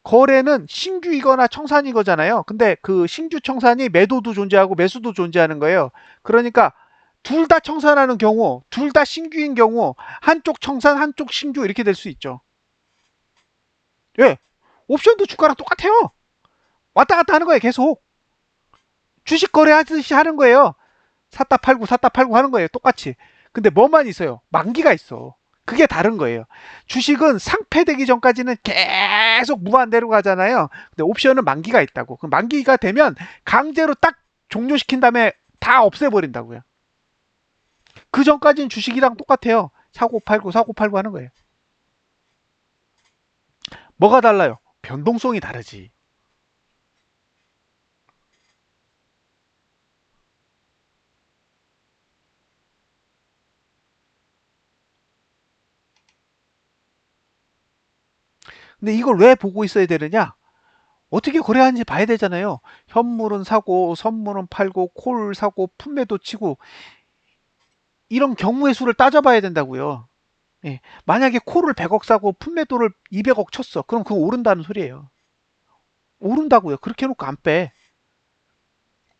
거래는 신규이거나 청산이거잖아요. 근데 그 신규 청산이 매도도 존재하고 매수도 존재하는 거예요. 그러니까 둘 다 청산하는 경우, 둘 다 신규인 경우 한쪽 청산, 한쪽 신규 이렇게 될 수 있죠. 예. 옵션도 주가랑 똑같아요. 왔다 갔다 하는 거예요, 계속. 주식 거래하듯이 하는 거예요. 샀다 팔고 하는 거예요. 똑같이. 근데 뭐만 있어요? 만기가 있어. 그게 다른 거예요. 주식은 상패되기 전까지는 계속 무한대로 가잖아요. 근데 옵션은 만기가 있다고. 그 만기가 되면 강제로 딱 종료시킨 다음에 다 없애버린다고요. 그 전까지는 주식이랑 똑같아요. 사고 팔고 하는 거예요. 뭐가 달라요? 변동성이 다르지. 근데 이걸 왜 보고 있어야 되느냐? 어떻게 거래하는지 봐야 되잖아요. 현물은 사고, 선물은 팔고, 콜 사고, 품매도 치고, 이런 경우의 수를 따져봐야 된다고요. 예. 만약에 콜을 100억 사고 품매도를 200억 쳤어. 그럼 그거 오른다는 소리예요. 오른다고요. 그렇게 해놓고 안 빼.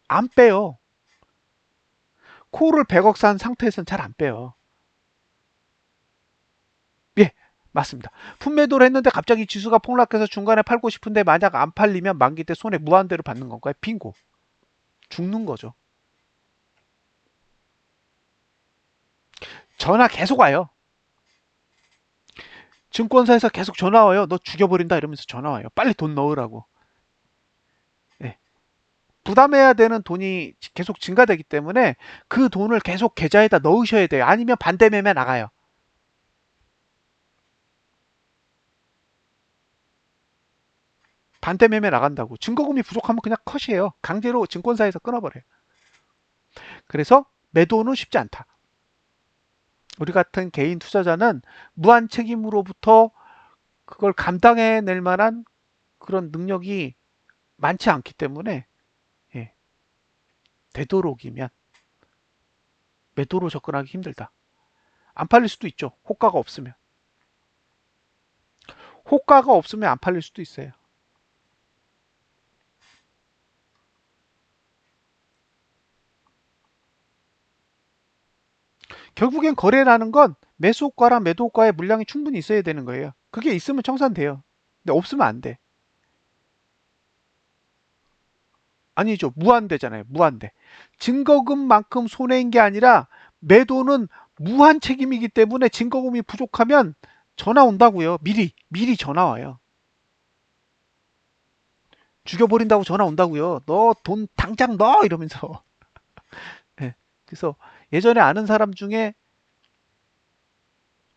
안 빼요. 콜을 100억 산 상태에서는 잘 안 빼요. 예, 맞습니다. 품매도를 했는데 갑자기 지수가 폭락해서 중간에 팔고 싶은데 만약 안 팔리면 만기 때 손해 무한대로 받는 건가요? 빙고. 죽는 거죠. 전화 계속 와요. 증권사에서 계속 전화 와요. 너 죽여버린다 이러면서 전화 와요. 빨리 돈 넣으라고. 예. 부담해야 되는 돈이 계속 증가되기 때문에 그 돈을 계속 계좌에다 넣으셔야 돼요. 아니면 반대 매매 나가요. 반대 매매 나간다고. 증거금이 부족하면 그냥 컷이에요. 강제로 증권사에서 끊어버려요. 그래서 매도는 쉽지 않다. 우리 같은 개인 투자자는 무한 책임으로부터 그걸 감당해낼 만한 그런 능력이 많지 않기 때문에 예, 되도록이면 매도로 접근하기 힘들다. 안 팔릴 수도 있죠. 호가가 없으면. 호가가 없으면 안 팔릴 수도 있어요. 결국엔 거래라는 건 매수효과랑 매도효과의 물량이 충분히 있어야 되는 거예요. 그게 있으면 청산돼요. 근데 없으면 안 돼. 아니죠. 무한대잖아요. 무한대. 증거금만큼 손해인 게 아니라 매도는 무한 책임이기 때문에 증거금이 부족하면 전화 온다고요. 미리 전화 와요. 죽여버린다고 전화 온다고요. 너 돈 당장 넣어 이러면서. 예. 그래서 예전에 아는 사람 중에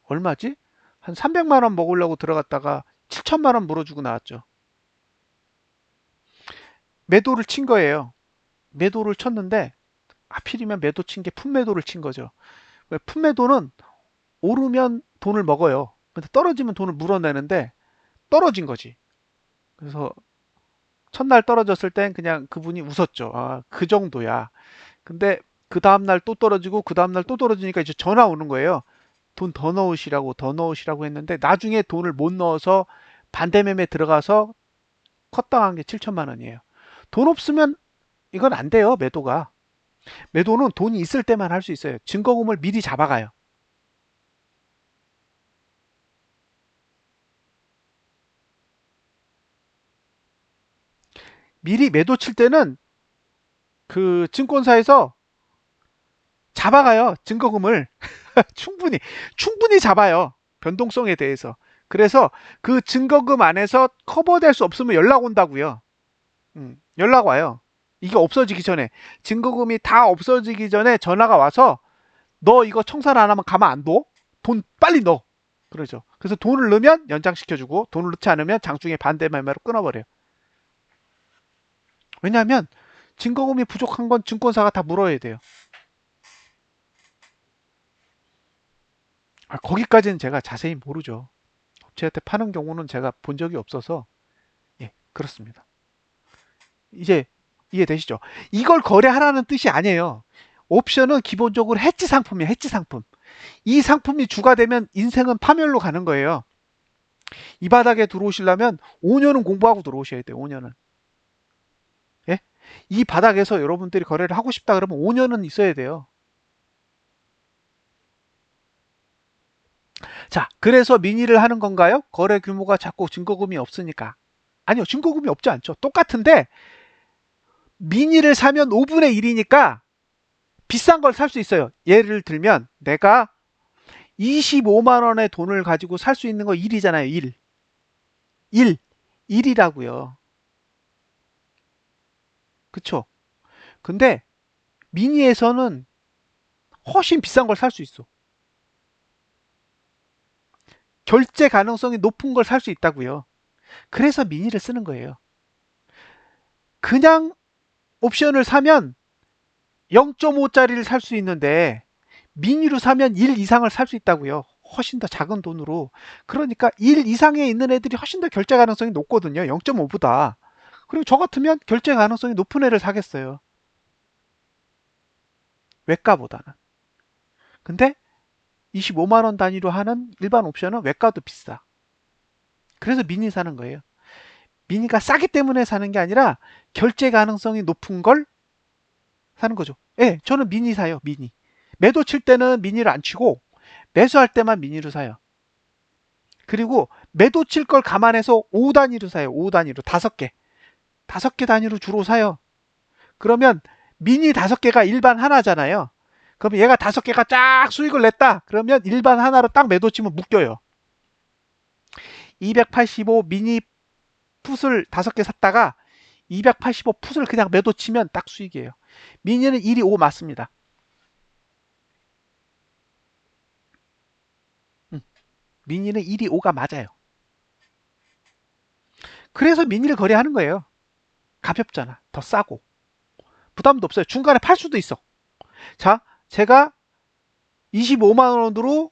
얼마지? 한 300만 원 먹으려고 들어갔다가 7천만 원 물어주고 나왔죠. 매도를 친 거예요. 매도를 쳤는데 하필이면 매도 친 게 품매도를 친 거죠. 품매도는 오르면 돈을 먹어요. 근데 떨어지면 돈을 물어내는데 떨어진 거지. 그래서 첫날 떨어졌을 땐 그냥 그분이 웃었죠. 아, 그 정도야. 근데 그 다음날 또 떨어지고 그 다음날 또 떨어지니까 이제 전화 오는 거예요. 돈 더 넣으시라고 했는데 나중에 돈을 못 넣어서 반대매매 들어가서 컷당한 게 7천만 원이에요. 돈 없으면 이건 안 돼요, 매도가. 매도는 돈이 있을 때만 할 수 있어요. 증거금을 미리 잡아가요. 미리 매도 칠 때는 그 증권사에서 잡아가요. 증거금을. 충분히 잡아요. 변동성에 대해서. 그래서 그 증거금 안에서 커버될 수 없으면 연락 온다고요. 연락 와요. 이게 없어지기 전에 증거금이 다 없어지기 전에 전화가 와서 너 이거 청산 안 하면 가만 안 둬? 돈 빨리 넣어. 그러죠. 그래서 돈을 넣으면 연장시켜주고 돈을 넣지 않으면 장중에 반대 매매로 끊어버려요. 왜냐하면 증거금이 부족한 건 증권사가 다 물어야 돼요. 거기까지는 제가 자세히 모르죠. 업체한테 파는 경우는 제가 본 적이 없어서 예, 그렇습니다. 이제 이해되시죠? 이걸 거래하라는 뜻이 아니에요. 옵션은 기본적으로 해지 상품이에요. 해지 상품. 이 상품이 주가 되면 인생은 파멸로 가는 거예요. 이 바닥에 들어오시려면 5년은 공부하고 들어오셔야 돼요. 5년은. 예? 이 바닥에서 여러분들이 거래를 하고 싶다 그러면 5년은 있어야 돼요. 자, 그래서 민의를 하는 건가요? 거래 규모가 작고 증거금이 없으니까. 아니요, 증거금이 없지 않죠. 똑같은데 민의를 사면 5분의 1이니까 비싼 걸 살 수 있어요. 예를 들면 내가 25만 원의 돈을 가지고 살 수 있는 거 1이잖아요. 1. 1. 1이라고요. 그쵸? 근데 미니에서는 훨씬 비싼 걸 살 수 있어. 결제 가능성이 높은 걸 살 수 있다고요. 그래서 미니를 쓰는 거예요. 그냥 옵션을 사면 0.5짜리를 살 수 있는데 미니로 사면 1 이상을 살 수 있다고요. 훨씬 더 작은 돈으로. 그러니까 1 이상에 있는 애들이 훨씬 더 결제 가능성이 높거든요. 0.5보다. 그리고 저 같으면 결제 가능성이 높은 애를 사겠어요. 외가보다는. 근데 25만 원 단위로 하는 일반 옵션은 외가도 비싸. 그래서 미니 사는 거예요. 미니가 싸기 때문에 사는 게 아니라 결제 가능성이 높은 걸 사는 거죠. 예, 저는 미니 사요, 미니. 매도 칠 때는 미니를 안 치고 매수할 때만 미니로 사요. 그리고 매도 칠 걸 감안해서 5 단위로 사요. 5 단위로 5개. 5개 단위로 주로 사요. 그러면 미니 5개가 일반 하나잖아요. 그럼 얘가 5개가 쫙 수익을 냈다. 그러면 일반 하나로 딱 매도 치면 묶여요. 285 미니 풋을 5개 샀다가 285 풋을 그냥 매도 치면 딱 수익이에요. 미니는 1이 5 맞습니다. 미니는 1이 5가 맞아요. 그래서 미니를 거래하는 거예요. 가볍잖아. 더 싸고. 부담도 없어요. 중간에 팔 수도 있어. 자, 제가 25만 원으로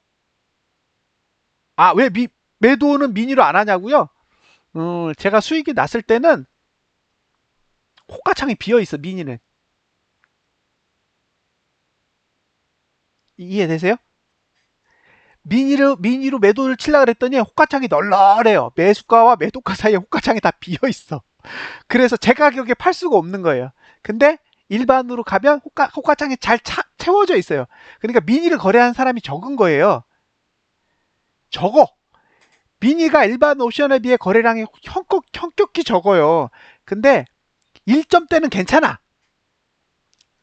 왜 매도는 미니로 안 하냐고요? 제가 수익이 났을 때는 호가창이 비어 있어. 미니는. 이해되세요? 미니로 매도를 치려고 그랬더니 호가창이 널널해요. 매수가와 매도가 사이에 호가창이 다 비어 있어. 그래서 제 가격에 팔 수가 없는 거예요. 근데 일반으로 가면 호가창이 잘 차 채워져 있어요. 그러니까 미니를 거래한 사람이 적은 거예요. 적어. 미니가 일반 옵션에 비해 거래량이 현격히 적어요. 근데 1점대는 괜찮아.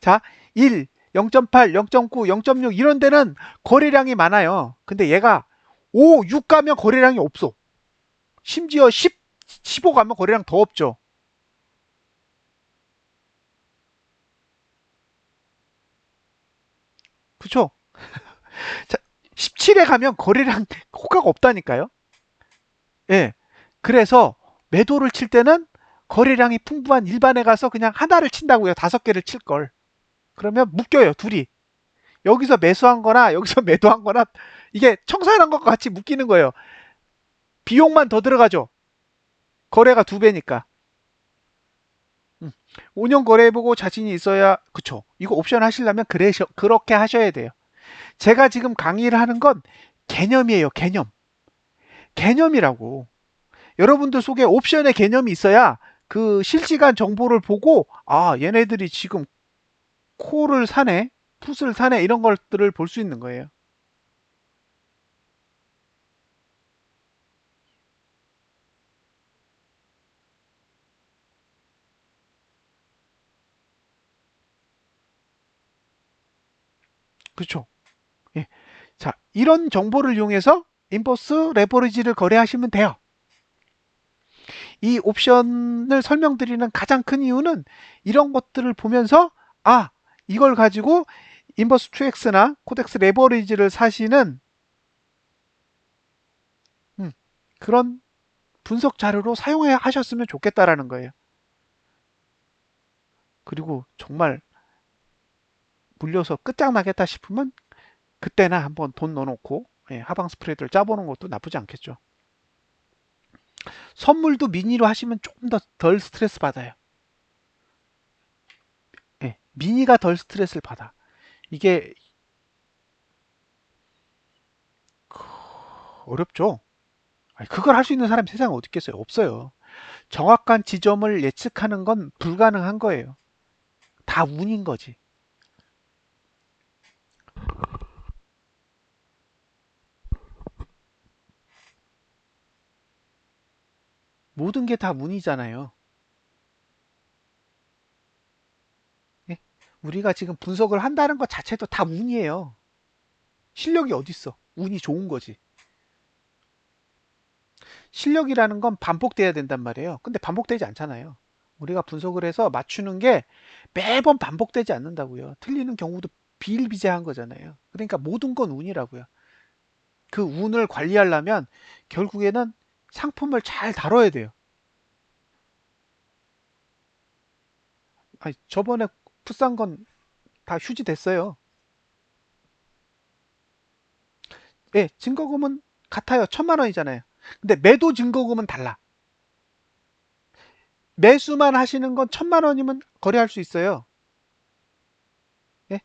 자, 1, 0.8, 0.9, 0.6 이런 데는 거래량이 많아요. 근데 얘가 5, 6 가면 거래량이 없어. 심지어 10, 15 가면 거래량 더 없죠. 그쵸? 자, 17에 가면 거래량 효과가 없다니까요. 예. 그래서 매도를 칠 때는 거래량이 풍부한 일반에 가서 그냥 하나를 친다고요. 5개를 칠 걸. 그러면 묶여요, 둘이. 여기서 매수한 거나 여기서 매도한 거나 이게 청산한 것과 같이 묶이는 거예요. 비용만 더 들어가죠. 거래가 2배니까. 5년 거래해보고 자신이 있어야, 그쵸. 이거 옵션 하시려면 그렇게 하셔야 돼요. 제가 지금 강의를 하는 건 개념이에요, 개념. 개념이라고. 여러분들 속에 옵션의 개념이 있어야 그 실시간 정보를 보고, 아, 얘네들이 지금 콜을 사네, 풋을 사네, 이런 것들을 볼 수 있는 거예요. 그쵸. 예. 자, 이런 정보를 이용해서 인버스 레버리지를 거래하시면 돼요. 이 옵션을 설명드리는 가장 큰 이유는 이런 것들을 보면서 아, 이걸 가지고 인버스 2X나 코덱스 레버리지를 사시는 음, 그런 분석 자료로 사용해 하셨으면 좋겠다라는 거예요. 그리고 정말 물려서 끝장나겠다 싶으면 그때나 한번 돈 넣어놓고 하방 스프레드를 짜보는 것도 나쁘지 않겠죠. 선물도 미니로 하시면 조금 더 덜 스트레스 받아요. 미니가 덜 스트레스를 받아. 이게 어렵죠. 그걸 할 수 있는 사람이 세상에 어디 있겠어요? 없어요. 정확한 지점을 예측하는 건 불가능한 거예요. 다 운인 거지. 모든 게 다 운이잖아요. 예? 우리가 지금 분석을 한다는 것 자체도 다 운이에요. 실력이 어딨어? 운이 좋은 거지. 실력이라는 건 반복돼야 된단 말이에요. 근데 반복되지 않잖아요. 우리가 분석을 해서 맞추는 게 매번 반복되지 않는다고요. 틀리는 경우도 비일비재한 거잖아요. 그러니까 모든 건 운이라고요. 그 운을 관리하려면 결국에는 상품을 잘 다뤄야 돼요. 아니, 저번에 풋산 건 다 휴지 됐어요. 예, 증거금은 같아요. 1,000만 원이잖아요. 근데 매도 증거금은 달라. 매수만 하시는 건 1,000만 원이면 거래할 수 있어요. 예?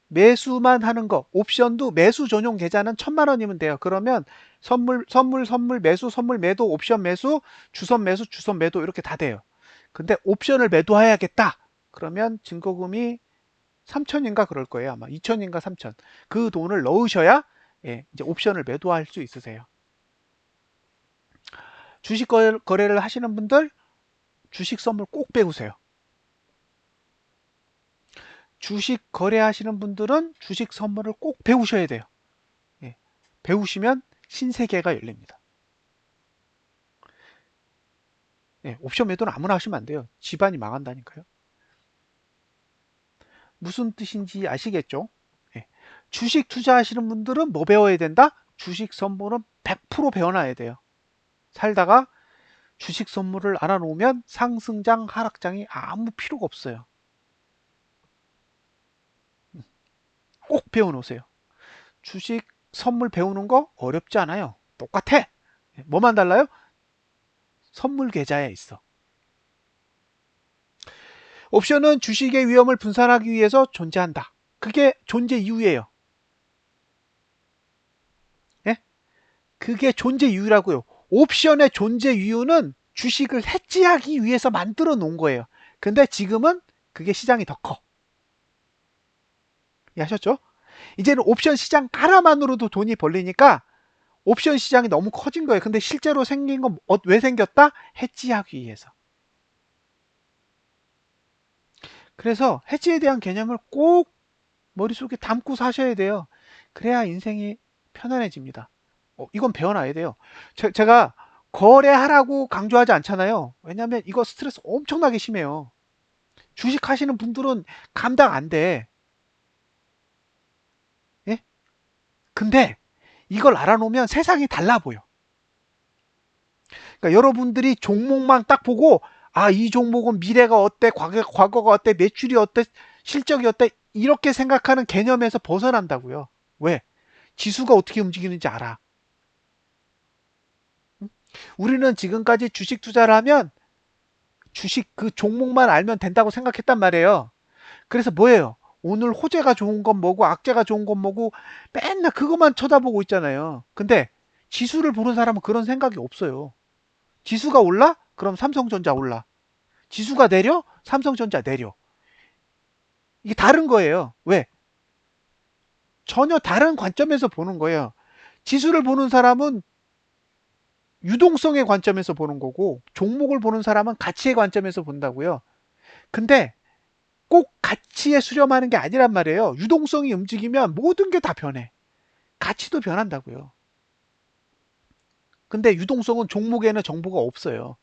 매수만 하는 거, 옵션도 매수 전용 계좌는 1,000만 원이면 돼요. 그러면 선물, 매수, 선물, 매도, 옵션 매수, 주선 매수, 주선 매도 이렇게 다 돼요. 근데 옵션을 매도해야겠다. 그러면 증거금이 3천인가 그럴 거예요. 아마 2천인가 3천. 그 돈을 넣으셔야 이제 옵션을 매도할 수 있으세요. 주식 거래를 하시는 분들 주식 선물 꼭 배우세요. 주식 거래하시는 분들은 주식 선물을 꼭 배우셔야 돼요. 예, 배우시면 신세계가 열립니다. 예, 옵션 매도는 아무나 하시면 안 돼요. 집안이 망한다니까요. 무슨 뜻인지 아시겠죠? 예, 주식 투자하시는 분들은 뭐 배워야 된다? 주식 선물은 100% 배워놔야 돼요. 살다가 주식 선물을 알아놓으면 상승장, 하락장이 아무 필요가 없어요. 꼭 배워놓으세요. 주식 선물 배우는 거 어렵지 않아요. 똑같아. 뭐만 달라요? 선물 계좌에 있어. 옵션은 주식의 위험을 분산하기 위해서 존재한다. 그게 존재 이유예요. 예? 그게 존재 이유라고요. 옵션의 존재 이유는 주식을 해지하기 위해서 만들어 놓은 거예요. 근데 지금은 그게 시장이 더 커. 이해하셨죠? 이제는 옵션 시장 하나만으로도 돈이 벌리니까 옵션 시장이 너무 커진 거예요. 근데 실제로 생긴 건 왜 생겼다? 해지하기 위해서. 그래서 해지에 대한 개념을 꼭 머릿속에 담고 사셔야 돼요. 그래야 인생이 편안해집니다. 이건 배워놔야 돼요. 제가 거래하라고 강조하지 않잖아요. 왜냐하면 이거 스트레스 엄청나게 심해요. 주식 하시는 분들은 감당 안 돼. 예? 근데 이걸 알아놓으면 세상이 달라 보여. 그러니까 여러분들이 종목만 딱 보고 아, 이 종목은 미래가 어때? 과거가 어때? 매출이 어때? 실적이 어때? 이렇게 생각하는 개념에서 벗어난다고요. 왜? 지수가 어떻게 움직이는지 알아. 우리는 지금까지 주식 투자를 하면 주식 그 종목만 알면 된다고 생각했단 말이에요. 그래서 뭐예요? 오늘 호재가 좋은 건 뭐고 악재가 좋은 건 뭐고 맨날 그것만 쳐다보고 있잖아요. 근데 지수를 보는 사람은 그런 생각이 없어요. 지수가 올라? 그럼 삼성전자 올라. 지수가 내려? 삼성전자 내려. 이게 다른 거예요. 왜? 전혀 다른 관점에서 보는 거예요. 지수를 보는 사람은 유동성의 관점에서 보는 거고 종목을 보는 사람은 가치의 관점에서 본다고요. 근데 꼭 가치에 수렴하는 게 아니란 말이에요. 유동성이 움직이면 모든 게 다 변해. 가치도 변한다고요. 근데 유동성은 종목에는 정보가 없어요.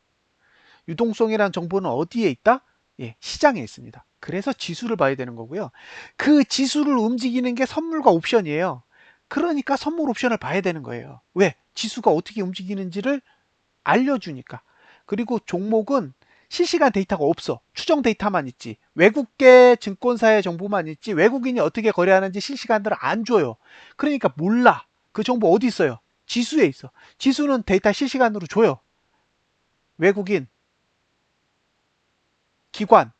유동성이란 정보는 어디에 있다? 예, 시장에 있습니다. 그래서 지수를 봐야 되는 거고요. 그 지수를 움직이는 게 선물과 옵션이에요. 그러니까 선물 옵션을 봐야 되는 거예요. 왜? 지수가 어떻게 움직이는지를 알려주니까. 그리고 종목은 실시간 데이터가 없어. 추정 데이터만 있지. 외국계 증권사의 정보만 있지. 외국인이 어떻게 거래하는지 실시간으로 안 줘요. 그러니까 몰라. 그 정보 어디 있어요? 지수에 있어. 지수는 데이터 실시간으로 줘요. 외국인, 기관,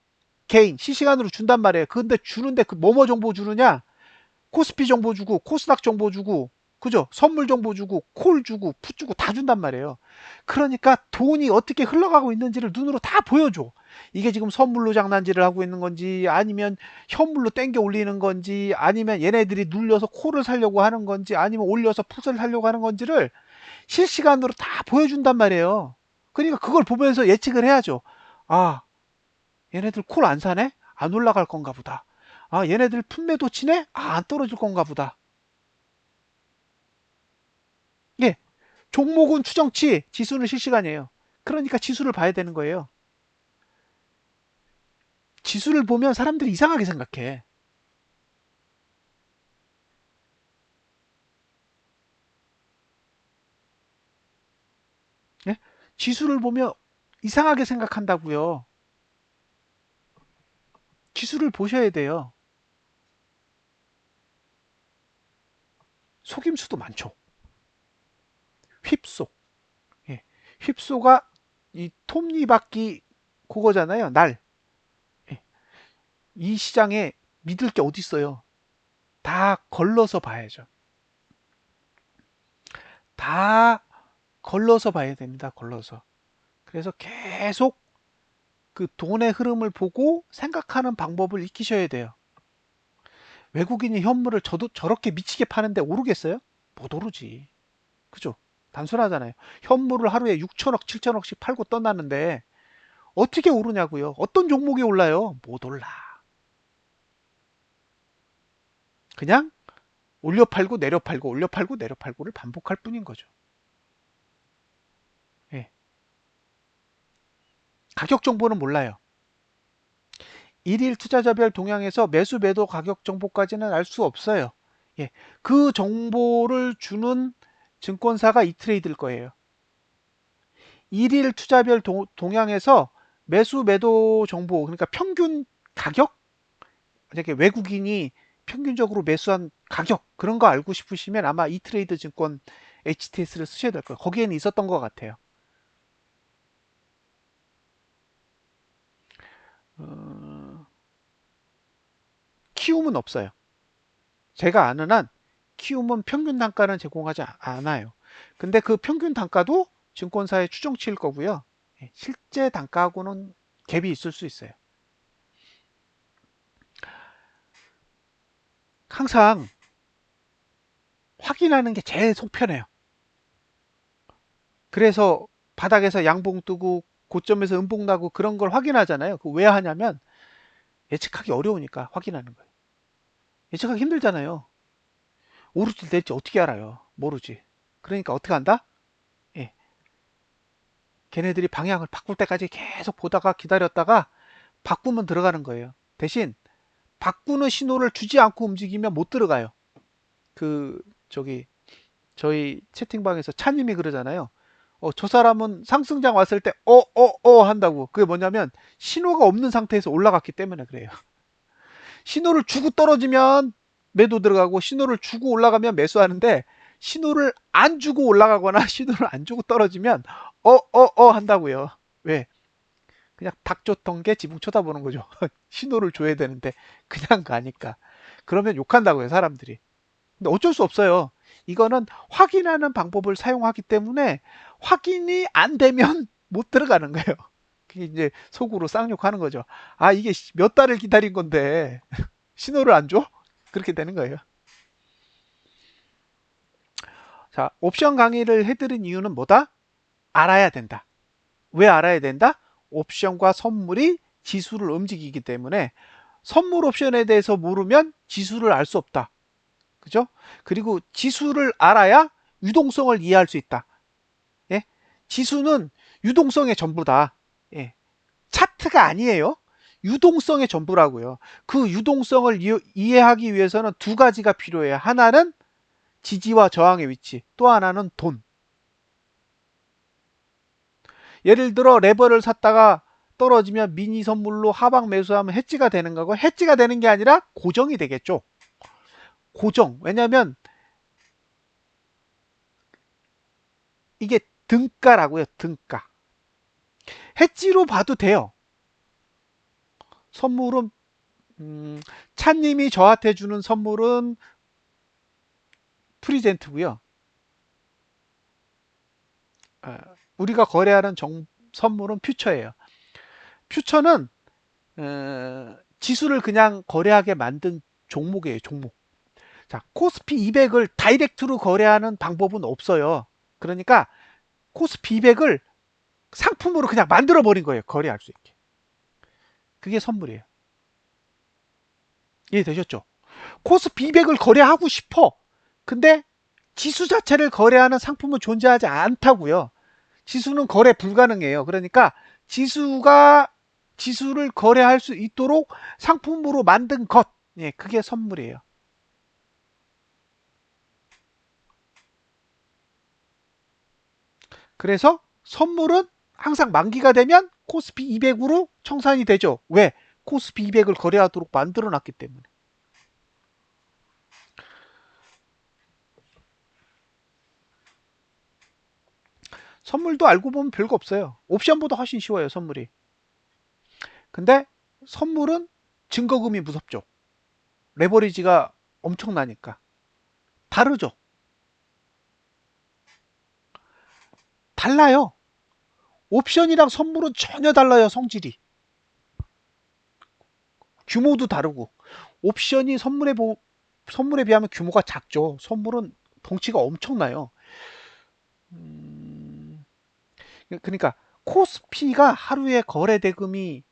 개인 실시간으로 준단 말이에요. 근데 주는데 그 뭐뭐 정보 주느냐? 코스피 정보 주고 코스닥 정보 주고 그죠? 선물 정보 주고 콜 주고 풋 주고 다 준단 말이에요. 그러니까 돈이 어떻게 흘러가고 있는지를 눈으로 다 보여줘. 이게 지금 선물로 장난질을 하고 있는 건지 아니면 현물로 땡겨 올리는 건지 아니면 얘네들이 눌려서 콜을 사려고 하는 건지 아니면 올려서 풋을 사려고 하는 건지를 실시간으로 다 보여준단 말이에요. 그러니까 그걸 보면서 예측을 해야죠. 아, 얘네들 콜 안 사네? 안 올라갈 건가 보다. 아, 얘네들 품매도 치네? 아, 안 떨어질 건가 보다. 예, 종목은 추정치, 지수는 실시간이에요. 그러니까 지수를 봐야 되는 거예요. 지수를 보면 사람들이 이상하게 생각해. 예? 지수를 보면 이상하게 생각한다고요. 지수를 보셔야 돼요. 속임수도 많죠. 휩소. 예. 휩소가 이 톱니바퀴 그거잖아요. 날. 예. 이 시장에 믿을 게 어디 있어요? 다 걸러서 봐야죠. 다 걸러서 봐야 됩니다. 걸러서. 그래서 계속 그 돈의 흐름을 보고 생각하는 방법을 익히셔야 돼요. 외국인이 현물을 저렇게 미치게 파는데 오르겠어요? 못 오르지. 그죠? 단순하잖아요. 현물을 하루에 6천억, 7천억씩 팔고 떠나는데 어떻게 오르냐고요? 어떤 종목이 올라요? 못 올라. 그냥 올려 팔고 내려 팔고 올려 팔고 내려 팔고를 반복할 뿐인 거죠. 예. 가격 정보는 몰라요. 일일 투자자별 동향에서 매수 매도 가격 정보까지는 알 수 없어요. 예. 그 정보를 주는 증권사가 이트레이드일 거예요. 일일 투자별 동향에서 매수 매도 정보, 그러니까 평균 가격, 이렇게 외국인이 평균적으로 매수한 가격, 그런 거 알고 싶으시면 아마 이트레이드 증권 HTS를 쓰셔야 될 거예요. 거기에는 있었던 것 같아요. 어, 키움은 없어요. 제가 아는 한 키움은 평균 단가는 제공하지 않아요. 근데 그 평균 단가도 증권사의 추정치일 거고요. 예, 실제 단가하고는 갭이 있을 수 있어요. 항상 확인하는 게 제일 속 편해요. 그래서 바닥에서 양봉 뜨고 고점에서 음봉 나고 그런 걸 확인하잖아요. 그 왜 하냐면 예측하기 어려우니까 확인하는 거예요. 예측하기 힘들잖아요. 오를지 내릴지 어떻게 알아요? 모르지. 그러니까 어떻게 한다? 예. 걔네들이 방향을 바꿀 때까지 계속 보다가 기다렸다가 바꾸면 들어가는 거예요. 대신 바꾸는 신호를 주지 않고 움직이면 못 들어가요. 그 저기 저희 채팅방에서 차님이 그러잖아요. 저 사람은 상승장 왔을 때 한다고. 그게 뭐냐면 신호가 없는 상태에서 올라갔기 때문에 그래요. 신호를 주고 떨어지면 매도 들어가고 신호를 주고 올라가면 매수하는데 신호를 안 주고 올라가거나 신호를 안 주고 떨어지면 한다고요. 왜? 그냥 닥쳤던 게 지붕 쳐다보는 거죠. 신호를 줘야 되는데 그냥 가니까. 그러면 욕한다고요, 사람들이. 근데 어쩔 수 없어요. 이거는 확인하는 방법을 사용하기 때문에 확인이 안 되면 못 들어가는 거예요. 그게 이제 속으로 쌍욕하는 거죠. 아, 이게 몇 달을 기다린 건데 신호를 안 줘? 그렇게 되는 거예요. 자, 옵션 강의를 해드린 이유는 뭐다? 알아야 된다. 왜 알아야 된다? 옵션과 선물이 지수를 움직이기 때문에 선물 옵션에 대해서 모르면 지수를 알 수 없다. 그죠? 그리고 지수를 알아야 유동성을 이해할 수 있다. 예? 지수는 유동성의 전부다. 예. 차트가 아니에요. 유동성의 전부라고요. 그 유동성을 이해하기 위해서는 두 가지가 필요해요. 하나는 지지와 저항의 위치, 또 하나는 돈. 예를 들어 레버를 샀다가 떨어지면 미니 선물로 하방 매수하면 해지가 되는 거고, 해지가 되는 게 아니라 고정이 되겠죠. 고정. 왜냐면 이게 등가라고요. 등가. 해지로 봐도 돼요. 선물은 차님이 저한테 주는 선물은 프리젠트고요. 우리가 거래하는 선물은 퓨처예요. 퓨처는 지수를 그냥 거래하게 만든 종목이에요. 종목. 자, 코스피 200을 다이렉트로 거래하는 방법은 없어요. 그러니까 코스피 200을 상품으로 그냥 만들어 버린 거예요. 거래할 수 있게. 그게 선물이에요. 이해되셨죠? 코스피 200을 거래하고 싶어. 근데 지수 자체를 거래하는 상품은 존재하지 않다고요. 지수는 거래 불가능해요. 그러니까 지수를 거래할 수 있도록 상품으로 만든 것. 예, 그게 선물이에요. 그래서 선물은 항상 만기가 되면 코스피 200으로 청산이 되죠. 왜? 코스피 200을 거래하도록 만들어 놨기 때문에. 선물도 알고 보면 별거 없어요. 옵션보다 훨씬 쉬워요, 선물이. 근데 선물은 증거금이 무섭죠. 레버리지가 엄청나니까. 다르죠. 달라요. 옵션이랑 선물은 전혀 달라요, 성질이. 규모도 다르고. 옵션이 선물에 비하면 규모가 작죠. 선물은 덩치가 엄청나요. 음, 그러니까 코스피가 하루에 거래 대금이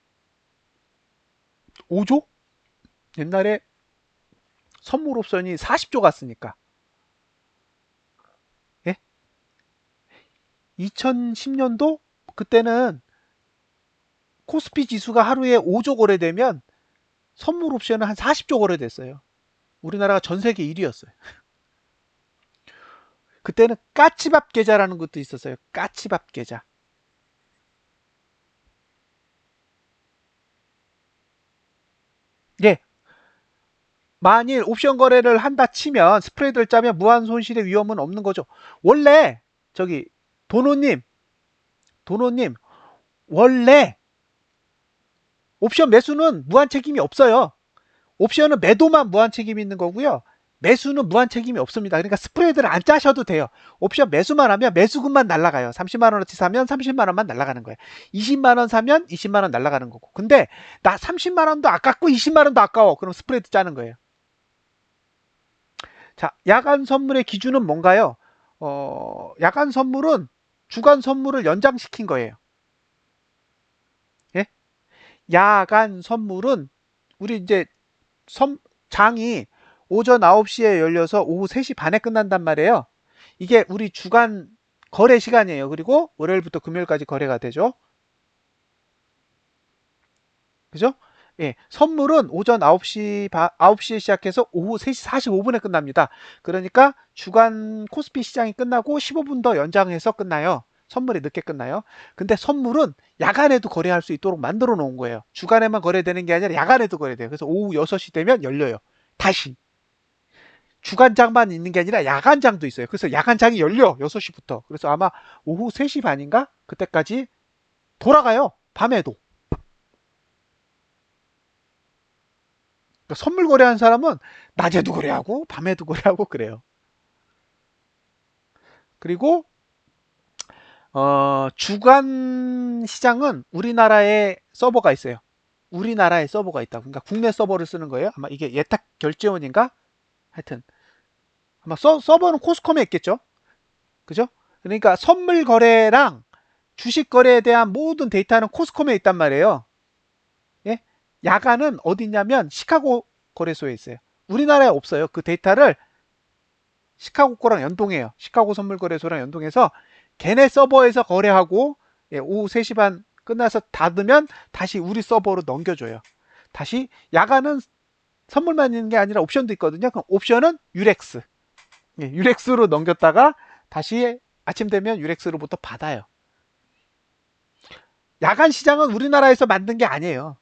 5조? 옛날에 선물 옵션이 40조 갔으니까. 예? 2010년도 그때는 코스피 지수가 하루에 5조 거래되면 선물 옵션은 한 40조 거래됐어요. 우리나라가 전 세계 1위였어요. 그때는 까치밥 계좌라는 것도 있었어요. 까치밥 계좌. 예. 만일 옵션 거래를 한다 치면 스프레드를 짜면 무한 손실의 위험은 없는 거죠. 원래 저기 도노님, 도노님 원래 옵션 매수는 무한 책임이 없어요. 옵션은 매도만 무한 책임이 있는 거고요. 매수는 무한 책임이 없습니다. 그러니까 스프레드를 안 짜셔도 돼요. 옵션 매수만 하면 매수금만 날라가요. 30만 원어치 사면 30만 원만 날라가는 거예요. 20만 원 사면 20만 원 날라가는 거고. 근데 나 30만 원도 아깝고 20만 원도 아까워. 그럼 스프레드 짜는 거예요. 자, 야간 선물의 기준은 뭔가요? 야간 선물은 주간 선물을 연장시킨 거예요. 예? 야간 선물은 우리 이제 선, 장이 오전 9시에 열려서 오후 3시 반에 끝난단 말이에요. 이게 우리 주간 거래 시간이에요. 그리고 월요일부터 금요일까지 거래가 되죠. 그죠? 예, 선물은 오전 9시에 시작해서 오후 3시 45분에 끝납니다. 그러니까 주간 코스피 시장이 끝나고 15분 더 연장해서 끝나요. 선물이 늦게 끝나요. 근데 선물은 야간에도 거래할 수 있도록 만들어 놓은 거예요. 주간에만 거래되는 게 아니라 야간에도 거래돼요. 그래서 오후 6시 되면 열려요. 다시. 주간장만 있는 게 아니라 야간장도 있어요. 그래서 야간장이 열려. 6시부터. 그래서 아마 오후 3시 반인가? 그때까지 돌아가요. 밤에도. 그러니까 선물 거래하는 사람은 낮에도 거래하고 밤에도 거래하고 그래요. 그리고 주간 시장은 우리나라에 서버가 있어요. 우리나라에 서버가 있다. 그러니까 국내 서버를 쓰는 거예요. 아마 이게 예탁 결제원인가? 하여튼 아마 서버는 코스컴에 있겠죠. 그죠? 그러니까 선물 거래랑 주식 거래에 대한 모든 데이터는 코스컴에 있단 말이에요. 예? 야간은 어디 있냐면 시카고 거래소에 있어요. 우리나라에 없어요. 그 데이터를 시카고 거랑 연동해요. 시카고 선물거래소랑 연동해서 걔네 서버에서 거래하고 예, 오후 3시 반 끝나서 닫으면 다시 우리 서버로 넘겨줘요. 다시 야간은 선물만 있는 게 아니라 옵션도 있거든요. 그럼 옵션은 유렉스. 예, 유렉스로 넘겼다가 다시 아침 되면 유렉스로부터 받아요. 야간 시장은 우리나라에서 만든 게 아니에요.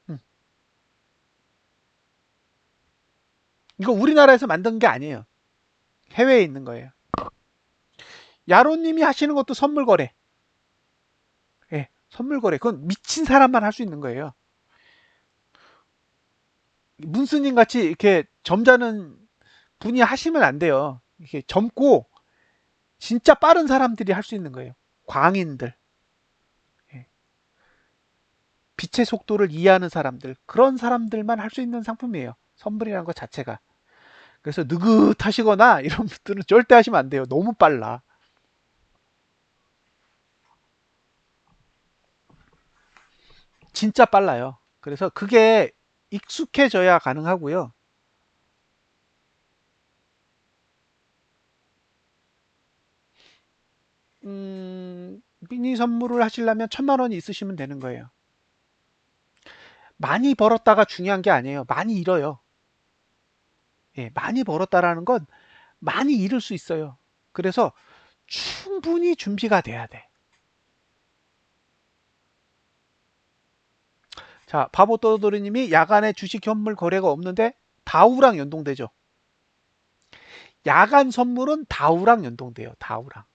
음, 이거 우리나라에서 만든 게 아니에요. 해외에 있는 거예요. 야로님이 하시는 것도 선물 거래. 예, 선물 거래. 그건 미친 사람만 할 수 있는 거예요. 문스님 같이 이렇게 점잖은 분이 하시면 안 돼요. 이렇게 젊고 진짜 빠른 사람들이 할 수 있는 거예요. 광인들, 예. 빛의 속도를 이해하는 사람들, 그런 사람들만 할 수 있는 상품이에요. 선물이라는 것 자체가. 그래서 느긋하시거나 이런 분들은 절대 하시면 안 돼요. 너무 빨라. 진짜 빨라요. 그래서 그게 익숙해져야 가능하고요. 미니 선물을 하시려면 1,000만 원이 있으시면 되는 거예요. 많이 벌었다가 중요한 게 아니에요. 많이 잃어요. 예, 많이 벌었다라는 건 많이 잃을 수 있어요. 그래서 충분히 준비가 돼야 돼. 자, 바보 떠돌이님이 야간에 주식 현물 거래가 없는데 다우랑 연동되죠. 야간 선물은 다우랑 연동돼요. 다우랑.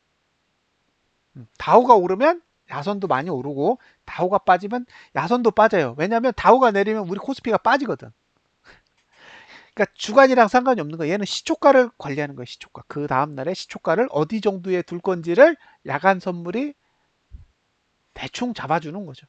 다우가 오르면 야선도 많이 오르고 다우가 빠지면 야선도 빠져요. 왜냐하면 다우가 내리면 우리 코스피가 빠지거든. 그러니까 주간이랑 상관이 없는 거예요. 얘는 시초가를 관리하는 거예요. 시초가. 그 다음날에 시초가를 어디 정도에 둘 건지를 야간 선물이 대충 잡아주는 거죠.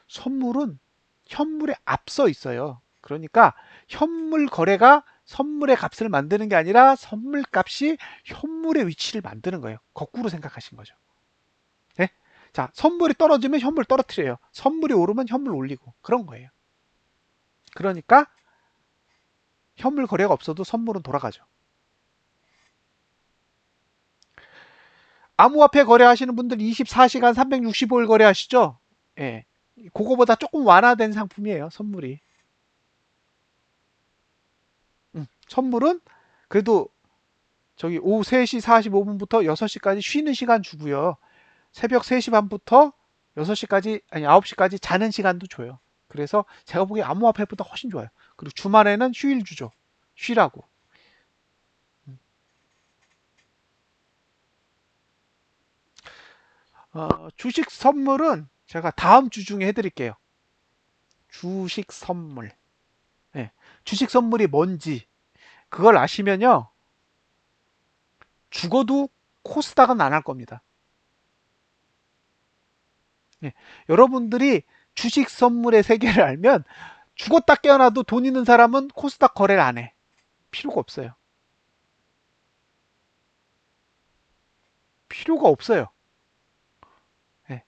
선물은 현물에 앞서 있어요. 그러니까 현물 거래가 선물의 값을 만드는 게 아니라 선물 값이 현물의 위치를 만드는 거예요. 거꾸로 생각하신 거죠. 네? 자, 선물이 떨어지면 현물 떨어뜨려요. 선물이 오르면 현물 올리고 그런 거예요. 그러니까 현물 거래가 없어도 선물은 돌아가죠. 암호화폐 거래하시는 분들 24시간 365일 거래하시죠? 예. 그거보다 조금 완화된 상품이에요, 선물이. 선물은 그래도 저기 오후 3시 45분부터 6시까지 쉬는 시간 주고요. 새벽 3시 반부터 6시까지, 아니 9시까지 자는 시간도 줘요. 그래서 제가 보기에 암호화폐보다 훨씬 좋아요. 그리고 주말에는 휴일 주죠. 쉬라고. 주식 선물은 제가 다음 주 중에 해드릴게요. 주식 선물. 네. 주식 선물이 뭔지 그걸 아시면요. 죽어도 코스닥은 안 할 겁니다. 예, 여러분들이 주식 선물의 세계를 알면 죽었다 깨어나도 돈 있는 사람은 코스닥 거래를 안 해. 필요가 없어요. 필요가 없어요. 예,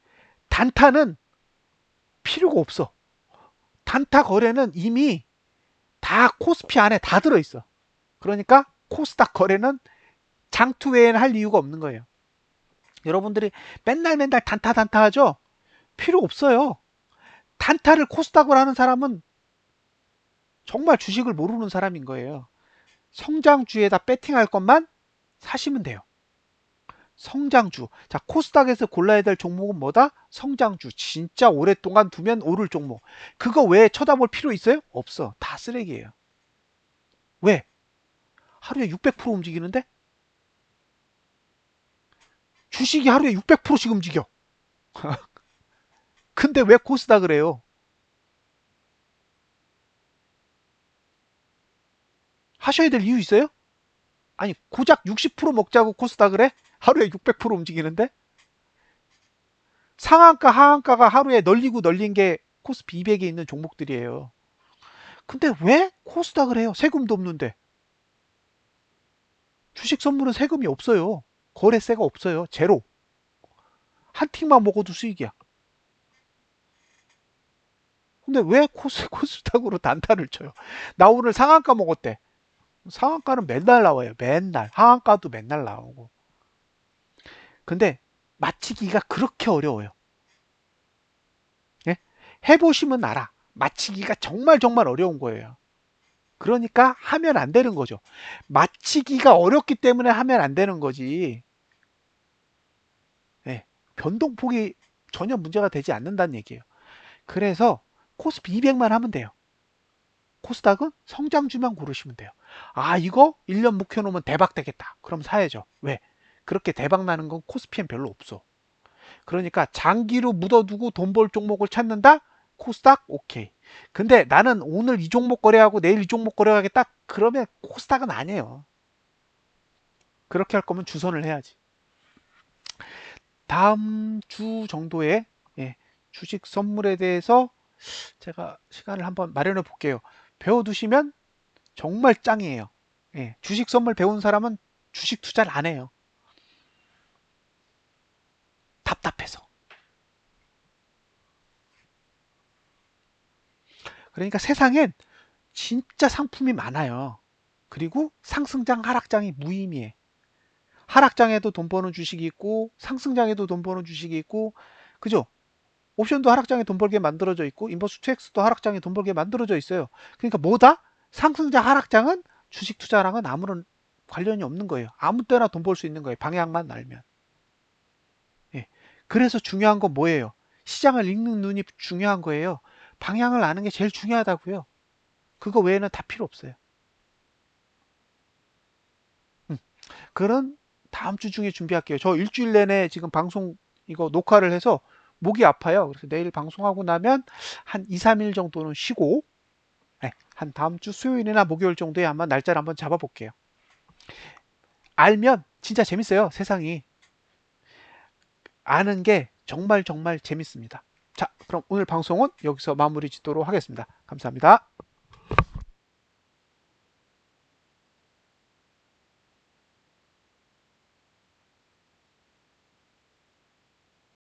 단타는 필요가 없어. 단타 거래는 이미 다 코스피 안에 다 들어있어. 그러니까 코스닥 거래는 장투 외에는 할 이유가 없는 거예요. 여러분들이 맨날 맨날 단타 단타 하죠? 필요 없어요. 단타를 코스닥으로 하는 사람은 정말 주식을 모르는 사람인 거예요. 성장주에다 배팅할 것만 사시면 돼요. 성장주. 자, 코스닥에서 골라야 될 종목은 뭐다? 성장주. 진짜 오랫동안 두면 오를 종목. 그거 왜 쳐다볼 필요 있어요? 없어. 다 쓰레기예요. 왜? 하루에 600% 움직이는데? 주식이 하루에 600%씩 움직여. 근데 왜 코스닥을 해요? 하셔야 될 이유 있어요? 아니, 고작 60% 먹자고 코스닥을 해? 하루에 600% 움직이는데? 상한가, 하한가가 하루에 널리고 널린 게 코스피 200에 있는 종목들이에요. 근데 왜 코스닥을 해요? 세금도 없는데. 주식 선물은 세금이 없어요. 거래세가 없어요. 제로. 한 틱만 먹어도 수익이야. 근데 왜 코스닥으로 단타를 쳐요? 나 오늘 상한가 먹었대. 상한가는 맨날 나와요. 맨날. 하한가도 맨날 나오고. 근데 맞히기가 그렇게 어려워요. 예? 해보시면 알아. 맞히기가 정말 정말 어려운 거예요. 그러니까 하면 안 되는 거죠. 맞히기가 어렵기 때문에 하면 안 되는 거지. 예. 변동폭이 전혀 문제가 되지 않는다는 얘기예요. 그래서 코스피 200만 하면 돼요. 코스닥은 성장주만 고르시면 돼요. 아, 이거 1년 묵혀 놓으면 대박 되겠다. 그럼 사야죠. 왜? 그렇게 대박 나는 건 코스피엔 별로 없어. 그러니까 장기로 묻어두고 돈 벌 종목을 찾는다? 코스닥? 오케이. 근데 나는 오늘 이 종목 거래하고 내일 이 종목 거래하겠다? 그러면 코스닥은 아니에요. 그렇게 할 거면 주선을 해야지. 다음 주 정도에 예, 주식 선물에 대해서 제가 시간을 한번 마련해 볼게요. 배워두시면 정말 짱이에요. 예, 주식 선물 배운 사람은 주식 투자를 안 해요. 답답해서. 그러니까 세상엔 진짜 상품이 많아요. 그리고 상승장, 하락장이 무의미해. 하락장에도 돈 버는 주식이 있고, 상승장에도 돈 버는 주식이 있고, 그죠? 옵션도 하락장에 돈 벌게 만들어져 있고, 인버스 2X도 하락장에 돈 벌게 만들어져 있어요. 그러니까 뭐다? 상승장, 하락장은 주식 투자랑은 아무런 관련이 없는 거예요. 아무 때나 돈 벌 수 있는 거예요. 방향만 알면. 예. 그래서 중요한 건 뭐예요? 시장을 읽는 눈이 중요한 거예요. 방향을 아는 게 제일 중요하다고요. 그거 외에는 다 필요 없어요. 음. 그런 다음 주 중에 준비할게요. 저 일주일 내내 지금 방송 이거 녹화를 해서 목이 아파요. 그래서 내일 방송하고 나면 한 2, 3일 정도는 쉬고 네, 한 다음 주 수요일이나 목요일 정도에 한번 날짜를 한번 잡아볼게요. 알면 진짜 재밌어요. 세상이. 아는 게 정말 정말 재밌습니다. 자, 그럼 오늘 방송은 여기서 마무리 짓도록 하겠습니다. 감사합니다.